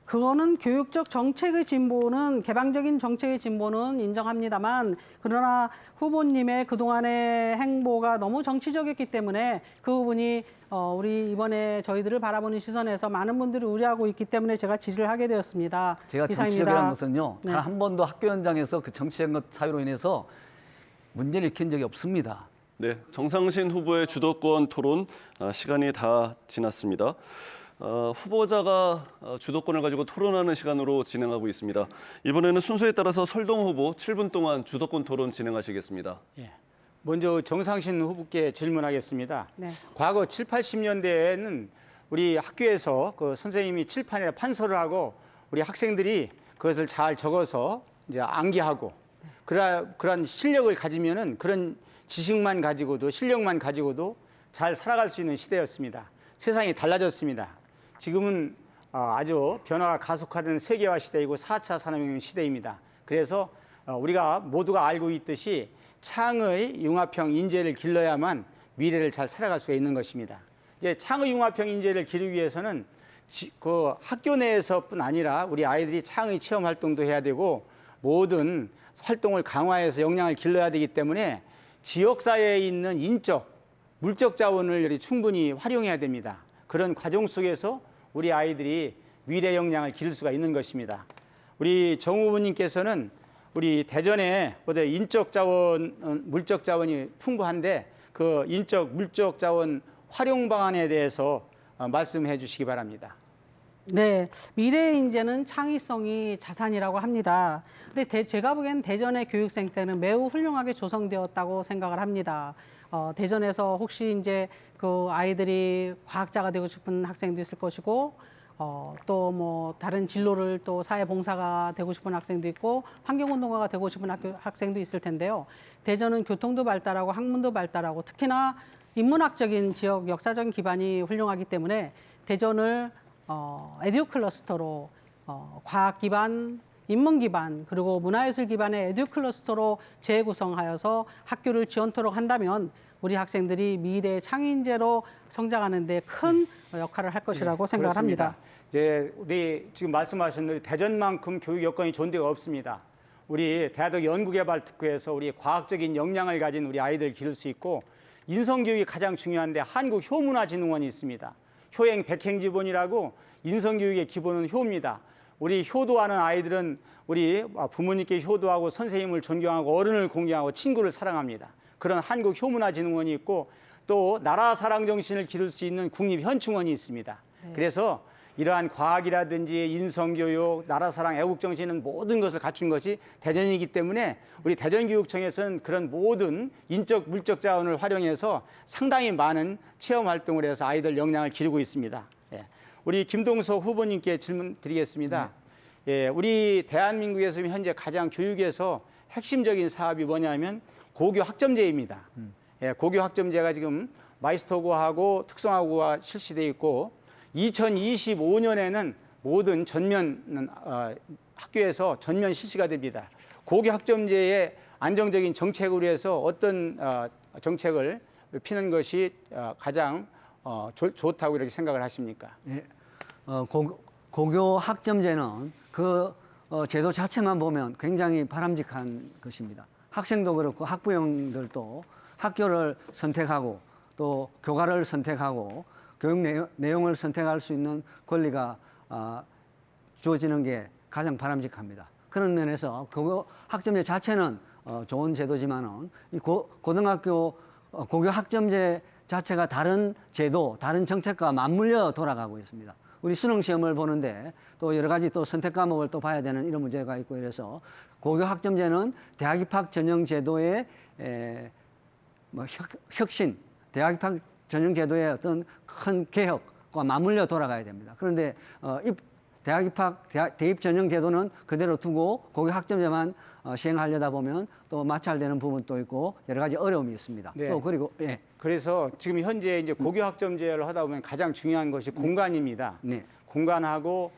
그거는 교육적 정책의 진보는 개방적인 정책의 진보는 인정합니다만 그러나 후보님의 그동안의 행보가 너무 정치적이었기 때문에 그 부분이 우리 이번에 저희들을 바라보는 시선에서 많은 분들이 우려하고 있기 때문에 제가 지지를 하게 되었습니다.
제가
이상입니다.
정치적이라는 것은요.
네.
단 한 번도 학교 현장에서 그 정치적인 것 사유로 인해서 문제를 일으킨 적이 없습니다.
네, 정상신 후보의 주도권 토론 시간이 다 지났습니다. 후보자가 주도권을 가지고 토론하는 시간으로 진행하고 있습니다. 이번에는 순서에 따라서 설동 후보 7분 동안 주도권 토론 진행하시겠습니다.
예. 먼저 정상신 후보께 질문하겠습니다.
네.
과거 7, 80년대에는 우리 학교에서 그 선생님이 칠판에 판서를 하고 우리 학생들이 그것을 잘 적어서 이제 암기하고 그런 실력을 가지면은 그런 지식만 가지고도 실력만 가지고도 잘 살아갈 수 있는 시대였습니다. 세상이 달라졌습니다. 지금은 아주 변화가 가속화된 세계화 시대이고 4차 산업혁명 시대입니다. 그래서 우리가 모두가 알고 있듯이 창의 융합형 인재를 길러야만 미래를 잘 살아갈 수가 있는 것입니다. 이제 창의 융합형 인재를 기르기 위해서는 그 학교 내에서뿐 아니라 우리 아이들이 창의 체험 활동도 해야 되고 모든 활동을 강화해서 역량을 길러야 되기 때문에 지역사회에 있는 인적, 물적 자원을 충분히 활용해야 됩니다. 그런 과정 속에서 우리 아이들이 미래 역량을 기를 수가 있는 것입니다. 우리 정 후보님께서는 우리 대전에 인적 자원, 물적 자원이 풍부한데 그 인적, 물적 자원 활용 방안에 대해서 말씀해 주시기 바랍니다.
네, 미래의 인재는 창의성이 자산이라고 합니다. 근데 제가 보기엔 대전의 교육생태는 매우 훌륭하게 조성되었다고 생각을 합니다. 대전에서 혹시 이제 그 아이들이 과학자가 되고 싶은 학생도 있을 것이고, 또 뭐 다른 진로를 또 사회봉사가 되고 싶은 학생도 있고, 환경운동가가 되고 싶은 학생도 있을 텐데요. 대전은 교통도 발달하고 학문도 발달하고 특히나 인문학적인 지역 역사적인 기반이 훌륭하기 때문에 대전을 에듀 클러스터로 과학 기반, 인문 기반, 그리고 문화예술 기반의 에듀 클러스터로 재구성하여서 학교를 지원토록 한다면 우리 학생들이 미래의 창의인재로 성장하는 데 큰 역할을 할 것이라고 생각을 합니다.
네, 우리 지금 말씀하셨는데 대전만큼 교육 여건이 좋은 데가 없습니다. 우리 대학교 연구개발특구에서 우리 과학적인 역량을 가진 우리 아이들 기를 수 있고 인성교육이 가장 중요한데 한국효문화진흥원이 있습니다. 효행 백행지본이라고 인성교육의 기본은 효입니다. 우리 효도하는 아이들은 우리 부모님께 효도하고 선생님을 존경하고 어른을 공경하고 친구를 사랑합니다. 그런 한국효문화진흥원이 있고 또 나라 사랑 정신을 기를 수 있는 국립현충원이 있습니다.
네.
그래서 이러한 과학이라든지 인성교육, 나라 사랑, 애국 정신은 모든 것을 갖춘 것이 대전이기 때문에 우리 대전교육청에서는 그런 모든 인적, 물적 자원을 활용해서 상당히 많은 체험 활동을 해서 아이들 역량을 기르고 있습니다. 예. 우리 김동석 후보님께 질문 드리겠습니다. 예, 우리 대한민국에서 현재 가장 교육에서 핵심적인 사업이 뭐냐면 고교 학점제입니다. 예, 고교 학점제가 지금 마이스터고하고 특성화고가 실시되어 있고 2025년에는 모든 전면 학교에서 전면 실시가 됩니다. 고교 학점제의 안정적인 정책으로 해서 어떤 정책을 피는 것이 가장 좋다고 이렇게 생각을 하십니까?
예, 고교 학점제는 그 제도 자체만 보면 굉장히 바람직한 것입니다. 학생도 그렇고 학부형들도 학교를 선택하고 또 교과를 선택하고 교육 내용을 선택할 수 있는 권리가 주어지는 게 가장 바람직합니다. 그런 면에서 고교 학점제 자체는 좋은 제도지만은 이 고등학교 고교 학점제 자체가 다른 제도, 다른 정책과 맞물려 돌아가고 있습니다. 우리 수능 시험을 보는데 또 여러 가지 또 선택 과목을 또 봐야 되는 이런 문제가 있고 이래서 고교 학점제는 대학 입학 전형 제도의 혁신, 대학 입학 전형 제도의 어떤 큰 개혁과 맞물려 돌아가야 됩니다. 그런데 대학 입학, 대입 전형 제도는 그대로 두고 고교 학점제만 시행하려다 보면 또 마찰되는 부분도 있고 여러 가지 어려움이 있습니다.
네.
또 그리고 예.
그래서 지금 현재 이제 고교 학점제를 하다 보면 가장 중요한 것이 공간입니다.
네.
공간하고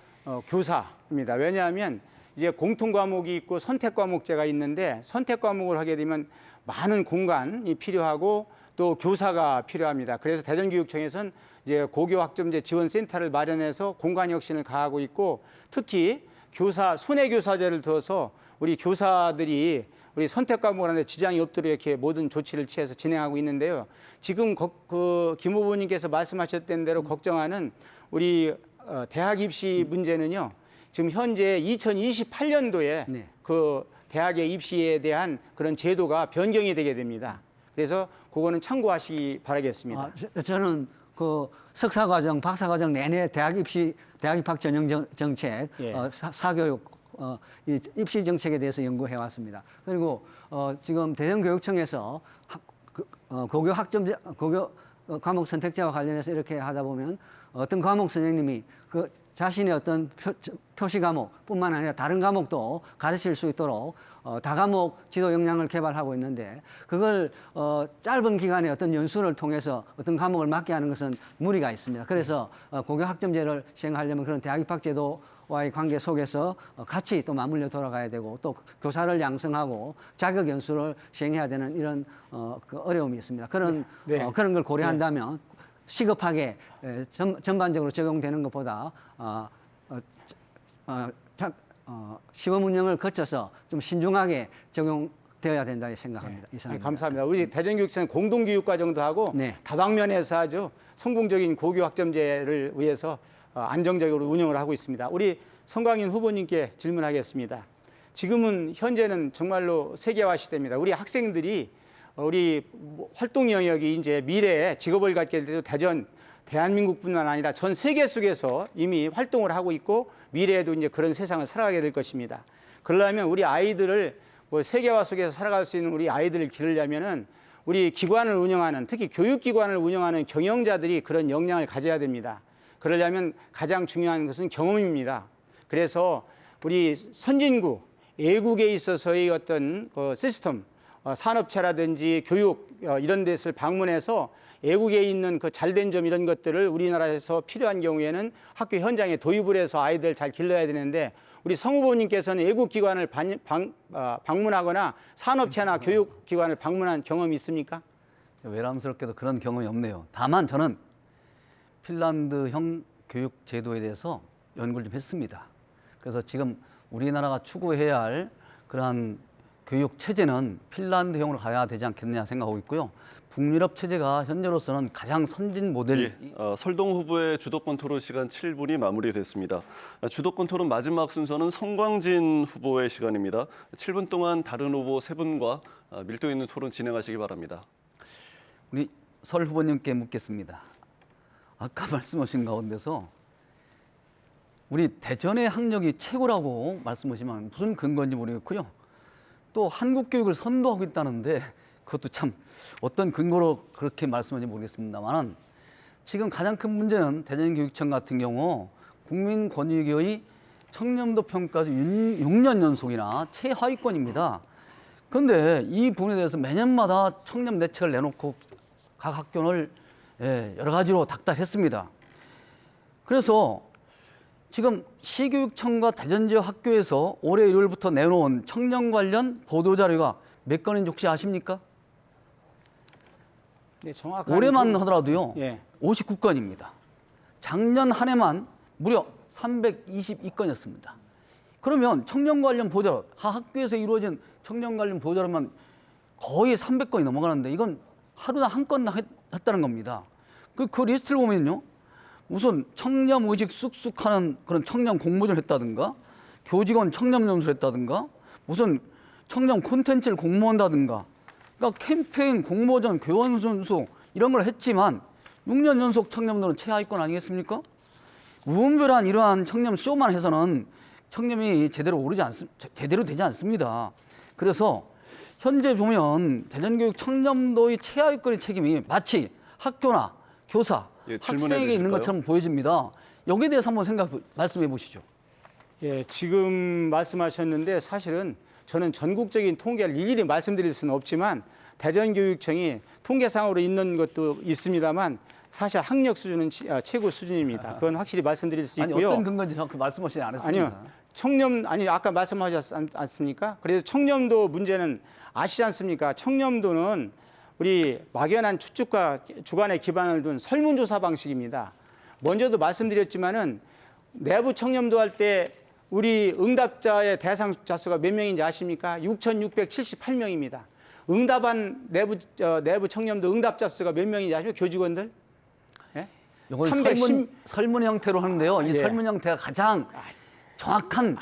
교사입니다. 왜냐하면 이제 공통 과목이 있고 선택 과목제가 있는데 선택 과목을 하게 되면 많은 공간이 필요하고 또 교사가 필요합니다. 그래서 대전교육청에서는 이제 고교학점제 지원센터를 마련해서 공간 혁신을 가하고 있고 특히 교사 순회교사제를 둬서 우리 교사들이 우리 선택 과목을 하는데 지장이 없도록 이렇게 모든 조치를 취해서 진행하고 있는데요. 지금 김 후보님께서 말씀하셨던 대로 걱정하는 우리 대학 입시 문제는요. 지금 현재 2028년도에
네.
그 대학의 입시에 대한 그런 제도가 변경이 되게 됩니다. 그래서 그거는 참고하시기 바라겠습니다.
저는 그 석사과정, 박사과정 내내 대학 입학 전형 정책,
예.
사교육, 이 입시 정책에 대해서 연구해 왔습니다. 그리고 지금 대전교육청에서 고교 과목 선택제와 관련해서 이렇게 하다 보면 어떤 과목 선생님이 그 자신의 어떤 표시 과목뿐만 아니라 다른 과목도 가르칠 수 있도록 다과목 지도 역량을 개발하고 있는데 그걸 짧은 기간에 어떤 연수를 통해서 어떤 과목을 맡게 하는 것은 무리가 있습니다. 그래서 고교 학점제를 시행하려면 그런 대학 입학 제도와의 관계 속에서 같이 또 맞물려 돌아가야 되고 또 교사를 양성하고 자격 연수를 시행해야 되는 이런 그 어려움이 있습니다. 그런
네.
그런 걸 고려한다면 시급하게 전반적으로 적용되는 것보다 시범 운영을 거쳐서 좀 신중하게 적용되어야 된다 생각합니다.
네,
이상입니다.
감사합니다. 우리 대전교육청은 공동교육과정도 하고
네.
다방면에서 아주 성공적인 고교 학점제를 위해서 안정적으로 운영을 하고 있습니다. 우리 성광인 후보님께 질문하겠습니다. 지금은 현재는 정말로 세계화 시대입니다. 우리 학생들이 우리 활동 영역이 이제 미래에 직업을 갖게 돼도 대한민국뿐만 아니라 전 세계 속에서 이미 활동을 하고 있고 미래에도 이제 그런 세상을 살아가게 될 것입니다. 그러려면 우리 아이들을 세계화 속에서 살아갈 수 있는 우리 아이들을 기르려면은 우리 기관을 운영하는 특히 교육기관을 운영하는 경영자들이 그런 역량을 가져야 됩니다. 그러려면 가장 중요한 것은 경험입니다. 그래서 우리 선진국, 애국에 있어서의 어떤 시스템, 산업체라든지 교육 이런 데를 방문해서 애국에 있는 그 잘된 점 이런 것들을 우리나라에서 필요한 경우에는 학교 현장에 도입을 해서 아이들 잘 길러야 되는데 우리 성 후보님께서는 애국기관을 방문하거나 산업체나 교육기관을 방문한 경험이 있습니까?
외람스럽게도 그런 경험이 없네요. 다만 저는 핀란드형 교육 제도에 대해서 연구를 좀 했습니다. 그래서 지금 우리나라가 추구해야 할 그러한 교육 체제는 핀란드형으로 가야 되지 않겠느냐 생각하고 있고요. 북유럽 체제가 현재로서는 가장 선진 모델.
설동 후보의 주도권 토론 시간 7분이 마무리됐습니다. 주도권 토론 마지막 순서는 성광진 후보의 시간입니다. 7분 동안 다른 후보 3분과 밀도 있는 토론 진행하시기 바랍니다.
우리 설 후보님께 묻겠습니다. 아까 말씀하신 가운데서 우리 대전의 학력이 최고라고 말씀하시면 무슨 근거인지 모르겠고요. 또 한국 교육을 선도하고 있다는데 그것도 참 어떤 근거로 그렇게 말씀하는지 모르겠습니다만 지금 가장 큰 문제는 대전교육청 같은 경우 국민권익위의 청렴도 평가에서 6년 연속이나 최하위권입니다. 그런데 이 부분에 대해서 매년마다 청렴 대책을 내놓고 각 학교를 여러 가지로 닥달했습니다. 그래서 지금 시교육청과 대전 지역 학교에서 올해 1월부터 내놓은 청년 관련 보도자료가 몇 건인지 혹시 아십니까?
네, 정확한
올해만 하더라도요.
예.
59건입니다. 작년 한 해만 무려 322건이었습니다. 그러면 청년 관련 보도자료, 학교에서 이루어진 청년 관련 보도자료만 거의 300건이 넘어가는데 이건 하루나 한 건 했다는 겁니다. 그 리스트를 보면요. 우선 청렴 의식 쑥쑥하는 그런 청렴 공모전을 했다든가 교직원 청렴 연수를 했다든가 무슨 청렴 콘텐츠를 공모한다든가 그러니까 캠페인, 공모전, 교원 선수 이런 걸 했지만 6년 연속 청렴도는 최하위권 아니겠습니까? 무분별한 이러한 청렴 쇼만 해서는 청렴이 제대로 되지 않습니다. 그래서 현재 보면 대전교육 청렴도의 최하위권의 책임이 마치 학교나 교사, 학생에게 있는 것처럼 보여집니다. 여기에 대해서 한번 말씀해 보시죠.
예, 지금 말씀하셨는데 사실은 저는 전국적인 통계를 일일이 말씀드릴 수는 없지만 대전교육청이 통계상으로 있는 것도 있습니다만 사실 학력 수준은 최고 수준입니다. 그건 확실히 말씀드릴 수 있고요.
아니 어떤 근거인지 정확히 말씀하시지 않았습니다.
아니요. 청렴 아니 아까 말씀하셨지 않습니까? 그래서 청렴도 문제는 아시지 않습니까? 청렴도는 우리 막연한 추측과 주관에 기반을 둔 설문조사 방식입니다. 먼저도 말씀드렸지만은 내부 청렴도 할 때 우리 응답자의 대상자 수가 몇 명인지 아십니까? 6,678명입니다. 응답한 내부 청렴도 응답자 수가 몇 명인지 아십니까? 교직원들? 예?
이건
310
설문 형태로 하는데요. 이
예.
설문 형태가 가장 정확한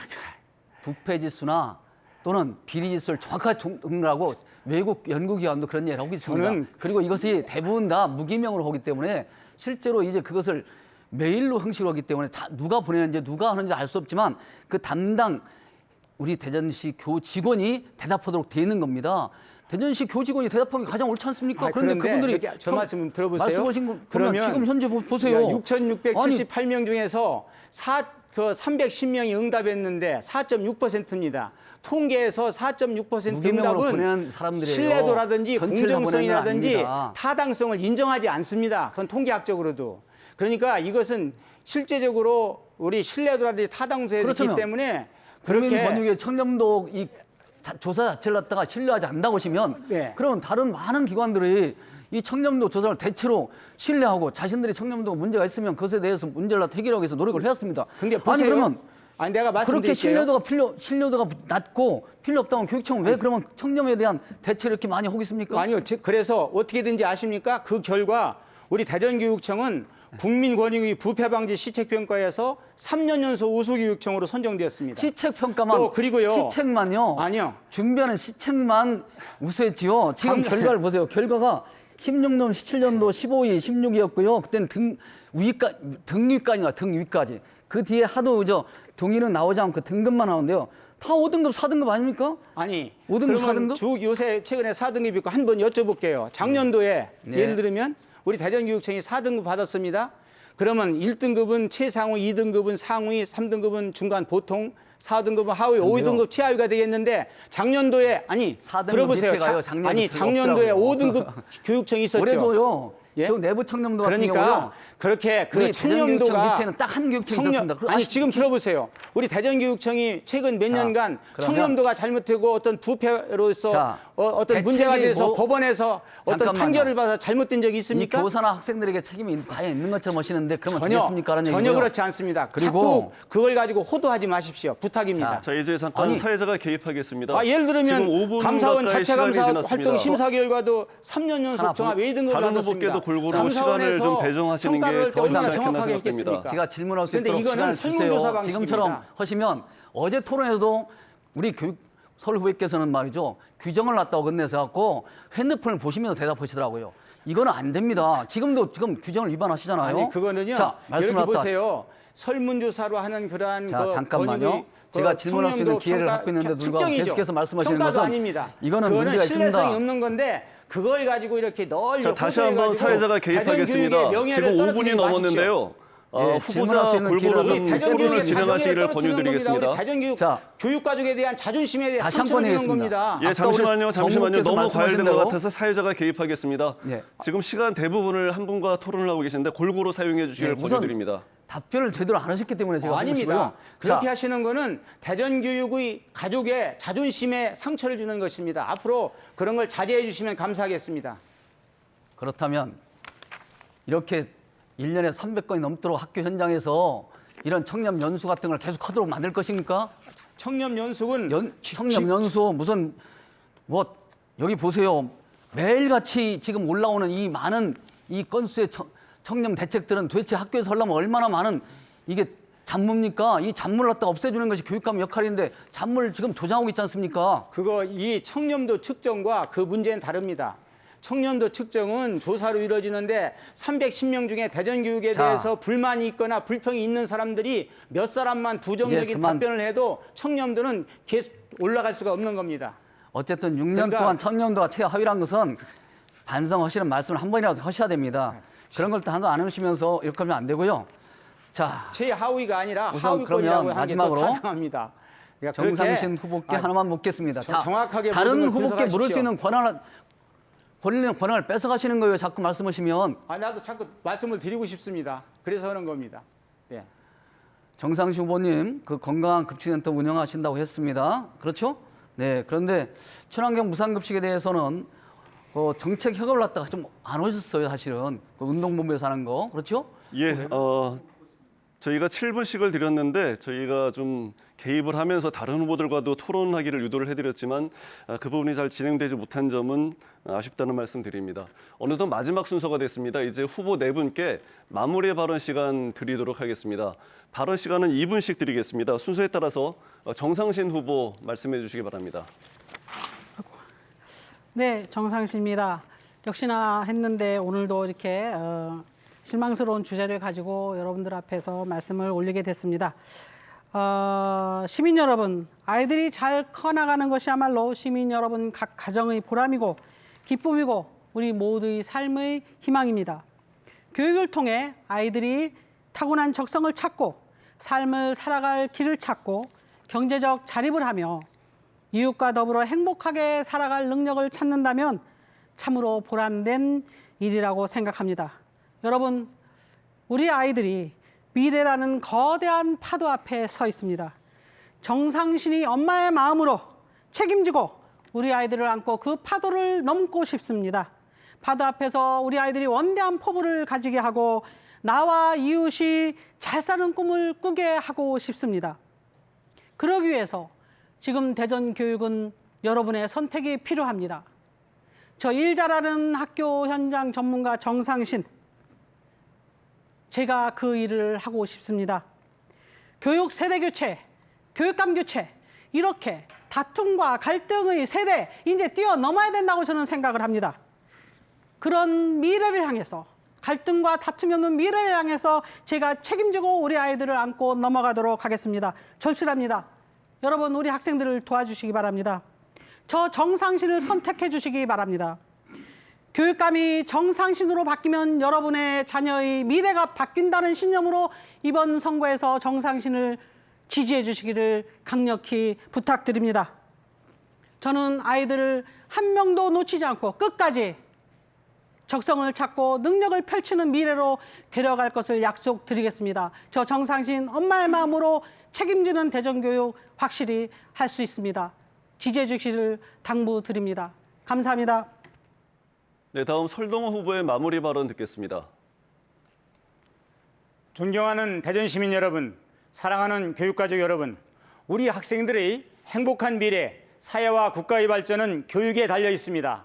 부패 지수나 또는 비리 지수를 정확하게 동일하고 외국 연구기관도 그런 얘기를 하고 있습니다.
저는
그리고 이것이 대부분 다 무기명으로 하기 때문에 실제로 이제 그것을 메일로 형식으로 하기 때문에 누가 보내는지 누가 하는지 알 수 없지만 그 담당 우리 대전시 교직원이 대답하도록 돼 있는 겁니다. 대전시 교직원이 대답하기 가장 옳지 않습니까? 그런데 그분들이
이렇게 저 말씀 들어보세요.
말씀하신 거 그러면 지금 현재 보세요.
6,678명 중에서 310명이 응답했는데 4.6%입니다. 통계에서 4.6%
무기명으로
응답은
보내는 사람들이에요.
신뢰도라든지
전체를 다 보내는 건
공정성이라든지
아닙니다.
타당성을 인정하지 않습니다. 그건 통계학적으로도. 그러니까 이것은 실제적으로 우리 신뢰도라든지 타당성에 있기
그렇다면
때문에
국민
그렇게
권익의 청렴도 이 조사 자체를 갖다가 신뢰하지 않는다고 하시면
네.
그러면 다른 많은 기관들이 이 청렴도 조사를 대체로 신뢰하고 자신들이 청렴도가 문제가 있으면 그것에 대해서 문제를 해결하기 위해서 노력을 해왔습니다.
근데
아니
보세요.
그러면
아니 내가
그렇게
말씀드릴게요.
신뢰도가 낮고 필요 없다면 교육청은 왜 그러면 청렴에 대한 대체를 이렇게 많이 하고 있습니까?
아니요. 그래서 어떻게든지 아십니까? 그 결과 우리 대전교육청은 국민권익위 부패방지 시책평가에서 3년 연속 우수교육청으로 선정되었습니다.
시책 평가만
또 그리고요.
시책만요.
아니요.
준비하는 시책만 우수했지요. 지금 결과를 보세요. 결과가 16년, 17년도 15위, 16위였고요. 그때는 등위까지. 그 뒤에 하도 동의는 나오지 않고 등급만 나오는데요. 다 5등급, 4등급 아닙니까?
아니,
5등급,
그러면
4등급?
요새 최근에 4등급 있고 한 번 여쭤볼게요. 작년도에
네.
예를 들면 우리 대전교육청이 4등급 받았습니다. 그러면 1등급은 최상위, 2등급은 상위, 3등급은 중간 보통, 4등급은 하위, 5등급 최하위가 되겠는데 작년도에 아니
4등급
들어보세요.
밑에 가요. 작년에
아니
그거
작년도에
없더라고요.
5등급 교육청이 있었죠.
올해도요.
예?
저 내부 청렴도 같은 경우요.
그러니까 그렇게
우리
그
대전교육청
청렴도가
밑에는 딱 한 교육청이 있었습니다.
아니 지금 들어보세요. 우리 대전교육청이 최근 몇
자,
년간
그러면-
청렴도가 잘못되고 어떤 부패로서
자,
어떤 문제가
대책이
돼서
뭐-
법원에서 어떤
잠깐만요.
판결을 받아 잘못된 적이
이
있습니까?
교사나 학생들에게 책임이 과연 있는 것처럼 하시는데 그러면
전혀
되겠습니까? 라는
전혀
얘기고요.
그렇지 않습니다.
그리고-
자꾸 그걸 가지고 호도하지 마십시오. 부탁입니다.
자, 이제 잠깐
아니,
사회자가 개입하겠습니다.
예를
지금
들으면
5분
감사원
가까이
자체 감사
시간이 지났습니다.
활동 심사 결과도 3년
하나
연속 종합 A등급을
다른
받았습니다.
후보께도 골고루
감사원에서
시간을 좀 배정하시는 게
평가를
더
얼마나
좋지 않겠나
정확하게
생각됩니다.
했겠습니까?
제가 질문할 수
그런데
있도록
이거는
시간을
설문조사
주세요.
방식입니다.
지금처럼 하시면 어제 토론에도 우리 설 후보께서는 말이죠. 규정을 놨다고 건네서 갖고 핸드폰을 보시면서 대답하시더라고요. 이거는 안 됩니다. 지금 규정을 위반하시잖아요.
아니 그거는요.
자,
이렇게
말씀을
보세요. 설문조사로 하는 그러한
자,
그
잠깐만요.
권익의
제가 질문할 수 있는
청렴도
기회를
평가-
갖고 있는데 누가
측정이죠.
계속해서 말씀하시는
평가도
것은
아닙니다.
이거는
그거는
문제가
신뢰성이
있습니다.
없는 건데 그걸 가지고 이렇게 널리
자, 다시 한번 사회자가 개입하겠습니다. 지금 5분이 넘었는데요.
예,
후보자
질문할 수 있는
골고루
기회를
좀
갖고
토론을 진행하시기를 권유드리겠습니다.
대전교육
자,
교육가족에 대한 자존심에 대해
다시 한
상처를
번
주는 겁니다.
예,
아까
잠시만요.
우리
잠시만요.
정무께서
너무 과열된 것
말씀하신
같아서 사회자가 개입하겠습니다.
예.
지금 시간 대부분을 한 분과 토론을 하고 계시는데 골고루 사용해 주시길
예, 우선
권유드립니다.
답변을 제대로 안 하셨기 때문에 제가
아닙니다.
하고 싶고요.
그렇게
자,
하시는 거는 대전교육의 가족의 자존심에 상처를 주는 것입니다. 앞으로 그런 걸 자제해 주시면 감사하겠습니다.
그렇다면 이렇게 1년에 300건이 넘도록 학교 현장에서 이런 청렴 연수 같은 걸 계속 하도록 만들 것입니까?
청렴 연수는
청렴 연수 무슨 뭐 여기 보세요. 매일같이 지금 올라오는 이 많은 이 건수의 청렴 대책들은 도대체 학교에서 하려면 얼마나 많은 이게 잡무입니까? 이 잡무를 갖다 없애주는 것이 교육감 역할인데 잡무를 지금 조장하고 있지 않습니까?
이 청렴도 측정과 그 문제는 다릅니다. 청렴도 측정은 조사로 이루어지는데 310명 중에 대전교육에
자.
대해서 불만이 있거나 불평이 있는 사람들이 몇 사람만
이제
부정적인
그만.
답변을 해도 청렴도는 계속 올라갈 수가 없는 겁니다.
어쨌든 6년
그러니까-
동안 청렴도가 최하위란 것은 반성하시는 말씀을 한 번이라도 하셔야 됩니다. 그런 걸 또 하나도 안 하시면서 이렇게 하면 안 되고요. 자,
최하위가 아니라
우선
하위권이라고
그러면
하는 게 더
마지막으로
타당합니다. 그러니까 그렇게-
정상신 후보께 하나만 묻겠습니다. 자,
정확하게
다른
모든 걸
후보께 물을 수
분석하십시오.
있는 권한을 뺏어가시는 거예요. 자꾸 말씀하시면.
나도 자꾸 말씀을 드리고 싶습니다. 그래서 하는 겁니다. 네.
정상시 후보님 그 건강한 급식센터 운영하신다고 했습니다. 그렇죠? 네. 그런데 친환경 무상급식에 대해서는 정책 협업을 갖다가 좀 안 오셨어요, 사실은. 그 운동본부에서 하는 거. 그렇죠?
예, 저희가 7분씩을 드렸는데 저희가 좀 개입을 하면서 다른 후보들과도 토론하기를 유도를 해드렸지만 그 부분이 잘 진행되지 못한 점은 아쉽다는 말씀 드립니다. 어느덧 마지막 순서가 됐습니다. 이제 후보 4분께 마무리 발언 시간 드리도록 하겠습니다. 발언 시간은 2분씩 드리겠습니다. 순서에 따라서 정상신 후보 말씀해 주시기 바랍니다.
네, 정상시입니다. 역시나 했는데 오늘도 이렇게 실망스러운 주제를 가지고 여러분들 앞에서 말씀을 올리게 됐습니다. 시민 여러분, 아이들이 잘 커나가는 것이야말로 시민 여러분 각 가정의 보람이고 기쁨이고 우리 모두의 삶의 희망입니다. 교육을 통해 아이들이 타고난 적성을 찾고 삶을 살아갈 길을 찾고 경제적 자립을 하며 이웃과 더불어 행복하게 살아갈 능력을 찾는다면 참으로 보람된 일이라고 생각합니다. 여러분, 우리 아이들이 미래라는 거대한 파도 앞에 서 있습니다. 정상신이 엄마의 마음으로 책임지고 우리 아이들을 안고 그 파도를 넘고 싶습니다. 파도 앞에서 우리 아이들이 원대한 포부를 가지게 하고 나와 이웃이 잘 사는 꿈을 꾸게 하고 싶습니다. 그러기 위해서 지금 대전교육은 여러분의 선택이 필요합니다. 저 일 잘하는 학교 현장 전문가 정상신, 제가 그 일을 하고 싶습니다. 교육 세대 교체, 교육감 교체, 이렇게 다툼과 갈등의 세대 이제 뛰어넘어야 된다고 저는 생각을 합니다. 그런 미래를 향해서, 갈등과 다툼이 없는 미래를 향해서 제가 책임지고 우리 아이들을 안고 넘어가도록 하겠습니다. 절실합니다. 여러분, 우리 학생들을 도와주시기 바랍니다. 저 정상신을 선택해 주시기 바랍니다. 교육감이 정상신으로 바뀌면 여러분의 자녀의 미래가 바뀐다는 신념으로 이번 선거에서 정상신을 지지해 주시기를 강력히 부탁드립니다. 저는 아이들을 한 명도 놓치지 않고 끝까지 적성을 찾고 능력을 펼치는 미래로 데려갈 것을 약속드리겠습니다. 저 정상신 엄마의 마음으로 책임지는 대전교육 확실히 할 수 있습니다. 지지해 주시기를 당부드립니다. 감사합니다.
네, 다음 설동호 후보의 마무리 발언 듣겠습니다.
존경하는 대전 시민 여러분, 사랑하는 교육가족 여러분, 우리 학생들의 행복한 미래, 사회와 국가의 발전은 교육에 달려 있습니다.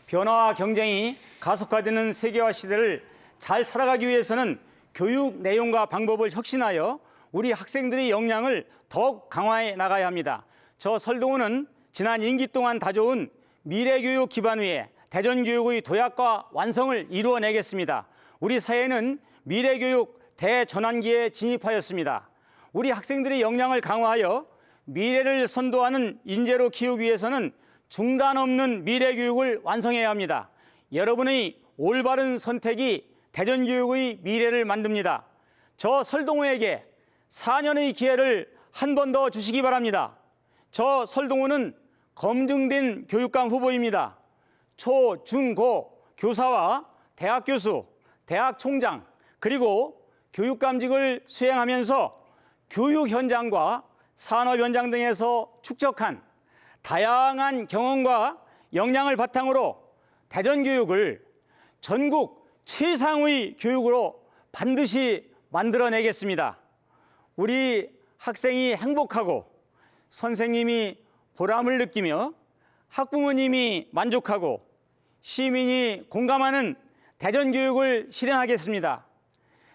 변화와 경쟁이 가속화되는 세계화 시대를 잘 살아가기 위해서는 교육 내용과 방법을 혁신하여 우리 학생들의 역량을 더욱 강화해 나가야 합니다. 저 설동호는 지난 임기 동안 다져온 미래교육 기반 위에 대전교육의 도약과 완성을 이루어내겠습니다. 우리 사회는 미래교육 대전환기에 진입하였습니다. 우리 학생들의 역량을 강화하여 미래를 선도하는 인재로 키우기 위해서는 중단 없는 미래교육을 완성해야 합니다. 여러분의 올바른 선택이 대전교육의 미래를 만듭니다. 저 설동호에게 4년의 기회를 한 번 더 주시기 바랍니다. 저 설동호는 검증된 교육감 후보입니다. 초, 중, 고 교사와 대학 교수, 대학 총장, 그리고 교육감직을 수행하면서 교육 현장과 산업 현장 등에서 축적한 다양한 경험과 역량을 바탕으로 대전교육을 전국 최상의 교육으로 반드시 만들어내겠습니다. 우리 학생이 행복하고 선생님이 보람을 느끼며 학부모님이 만족하고 시민이 공감하는 대전교육을 실현하겠습니다.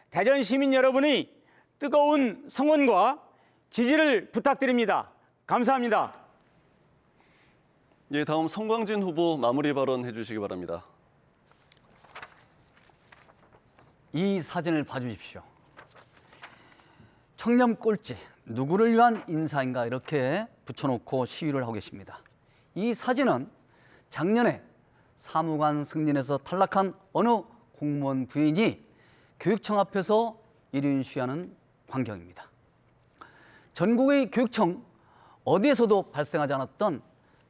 대전 시민 여러분의 뜨거운 성원과 지지를 부탁드립니다. 감사합니다.
예, 다음 성광진 후보 마무리 발언 해주시기 바랍니다.
이 사진을 봐주십시오. 청렴 꼴찌, 누구를 위한 인사인가 이렇게 붙여놓고 시위를 하고 계십니다. 이 사진은 작년에 사무관 승진에서 탈락한 어느 공무원 부인이 교육청 앞에서 1인 시위하는 광경입니다. 전국의 교육청 어디에서도 발생하지 않았던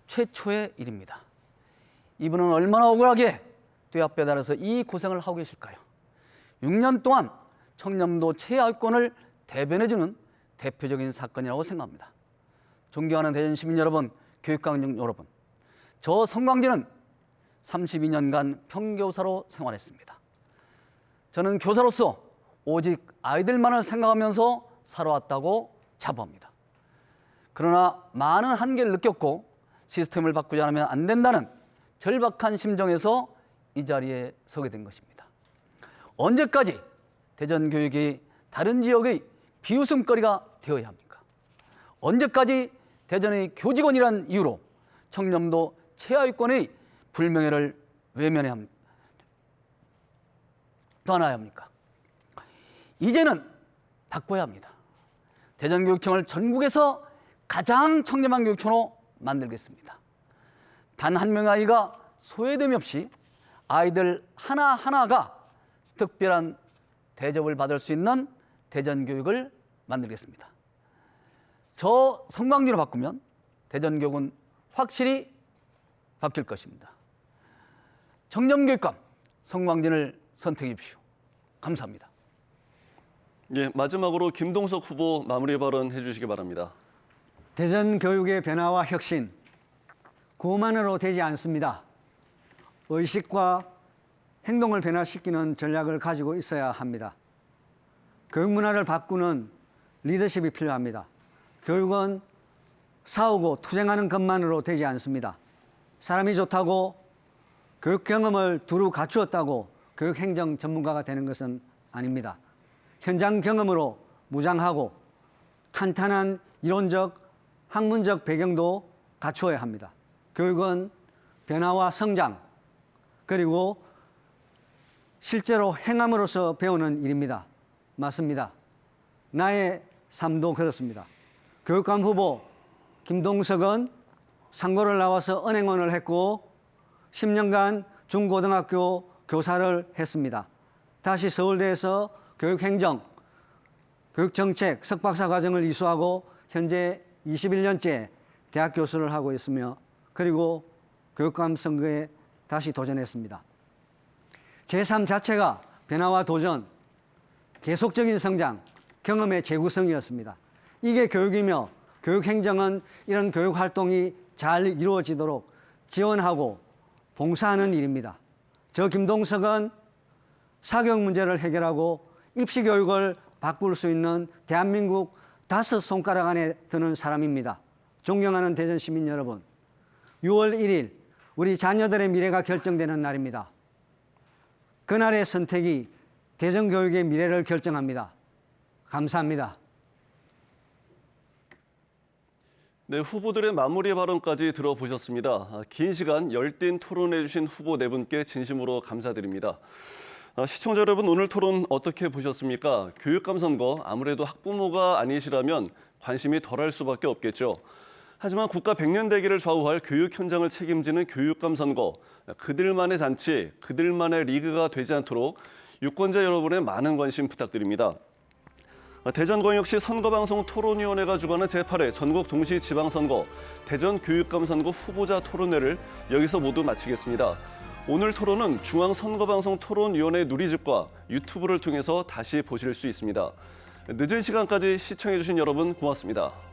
최초의 일입니다. 이분은 얼마나 억울하게 뙤약배달에서 이 고생을 하고 계실까요? 6년 동안 청렴도 최하위권을 대변해주는 대표적인 사건이라고 생각합니다. 존경하는 대전 시민 여러분, 교육감 여러분, 저 성광진은 32년간 평교사로 생활했습니다. 저는 교사로서 오직 아이들만을 생각하면서 살아왔다고 자부합니다. 그러나 많은 한계를 느꼈고 시스템을 바꾸지 않으면 안 된다는 절박한 심정에서 이 자리에 서게 된 것입니다. 언제까지 대전 교육이 다른 지역의 비웃음거리가 되어야 합니까? 언제까지 대전의 교직원이란 이유로 청렴도 최하위권의 불명예를 외면해야 합니까? 떠나야 합니까? 이제는 바꿔야 합니다. 대전교육청을 전국에서 가장 청렴한 교육청으로 만들겠습니다. 단 한 명의 아이가 소외됨이 없이 아이들 하나하나가 특별한 대접을 받을 수 있는 대전교육을 만들겠습니다. 저 성광진으로 바꾸면 대전교육은 확실히 바뀔 것입니다. 청렴교육감 성광진을 선택해 주십시오. 감사합니다.
예, 마지막으로 김동석 후보 마무리 발언해 주시기 바랍니다.
대전 교육의 변화와 혁신, 구호만으로 되지 않습니다. 의식과 행동을 변화시키는 전략을 가지고 있어야 합니다. 교육 문화를 바꾸는 리더십이 필요합니다. 교육은 싸우고 투쟁하는 것만으로 되지 않습니다. 사람이 좋다고 교육 경험을 두루 갖추었다고 교육 행정 전문가가 되는 것은 아닙니다. 현장 경험으로 무장하고 탄탄한 이론적, 학문적 배경도 갖추어야 합니다. 교육은 변화와 성장, 그리고 실제로 행함으로써 배우는 일입니다. 맞습니다. 나의 삶도 그렇습니다. 교육감 후보 김동석은 상고를 나와서 은행원을 했고 10년간 중고등학교 교사를 했습니다. 다시 서울대에서 교육행정, 교육정책 석박사 과정을 이수하고 현재 21년째 대학 교수를 하고 있으며 그리고 교육감 선거에 다시 도전했습니다. 제3 자체가 변화와 도전, 계속적인 성장, 경험의 재구성이었습니다. 이게 교육이며 교육행정은 이런 교육활동이 잘 이루어지도록 지원하고 봉사하는 일입니다. 저 김동석은 사교육 문제를 해결하고 입시교육을 바꿀 수 있는 대한민국 5손가락 안에 드는 사람입니다. 존경하는 대전 시민 여러분, 6월 1일 우리 자녀들의 미래가 결정되는 날입니다. 그날의 선택이 대전교육의 미래를 결정합니다. 감사합니다.
네, 후보들의 마무리 발언까지 들어보셨습니다. 긴 시간 열띤 토론해 주신 후보 네 분께 진심으로 감사드립니다. 시청자 여러분, 오늘 토론 어떻게 보셨습니까? 교육감 선거, 아무래도 학부모가 아니시라면 관심이 덜할 수밖에 없겠죠. 하지만 국가 100년 대계를 좌우할 교육 현장을 책임지는 교육감 선거, 그들만의 잔치, 그들만의 리그가 되지 않도록 유권자 여러분의 많은 관심 부탁드립니다. 대전광역시 선거방송 토론위원회가 주관하는 제8회 전국 동시지방선거 대전교육감 선거 후보자 토론회를 여기서 모두 마치겠습니다. 오늘 토론은 중앙선거방송 토론위원회 누리집과 유튜브를 통해서 다시 보실 수 있습니다. 늦은 시간까지 시청해주신 여러분 고맙습니다.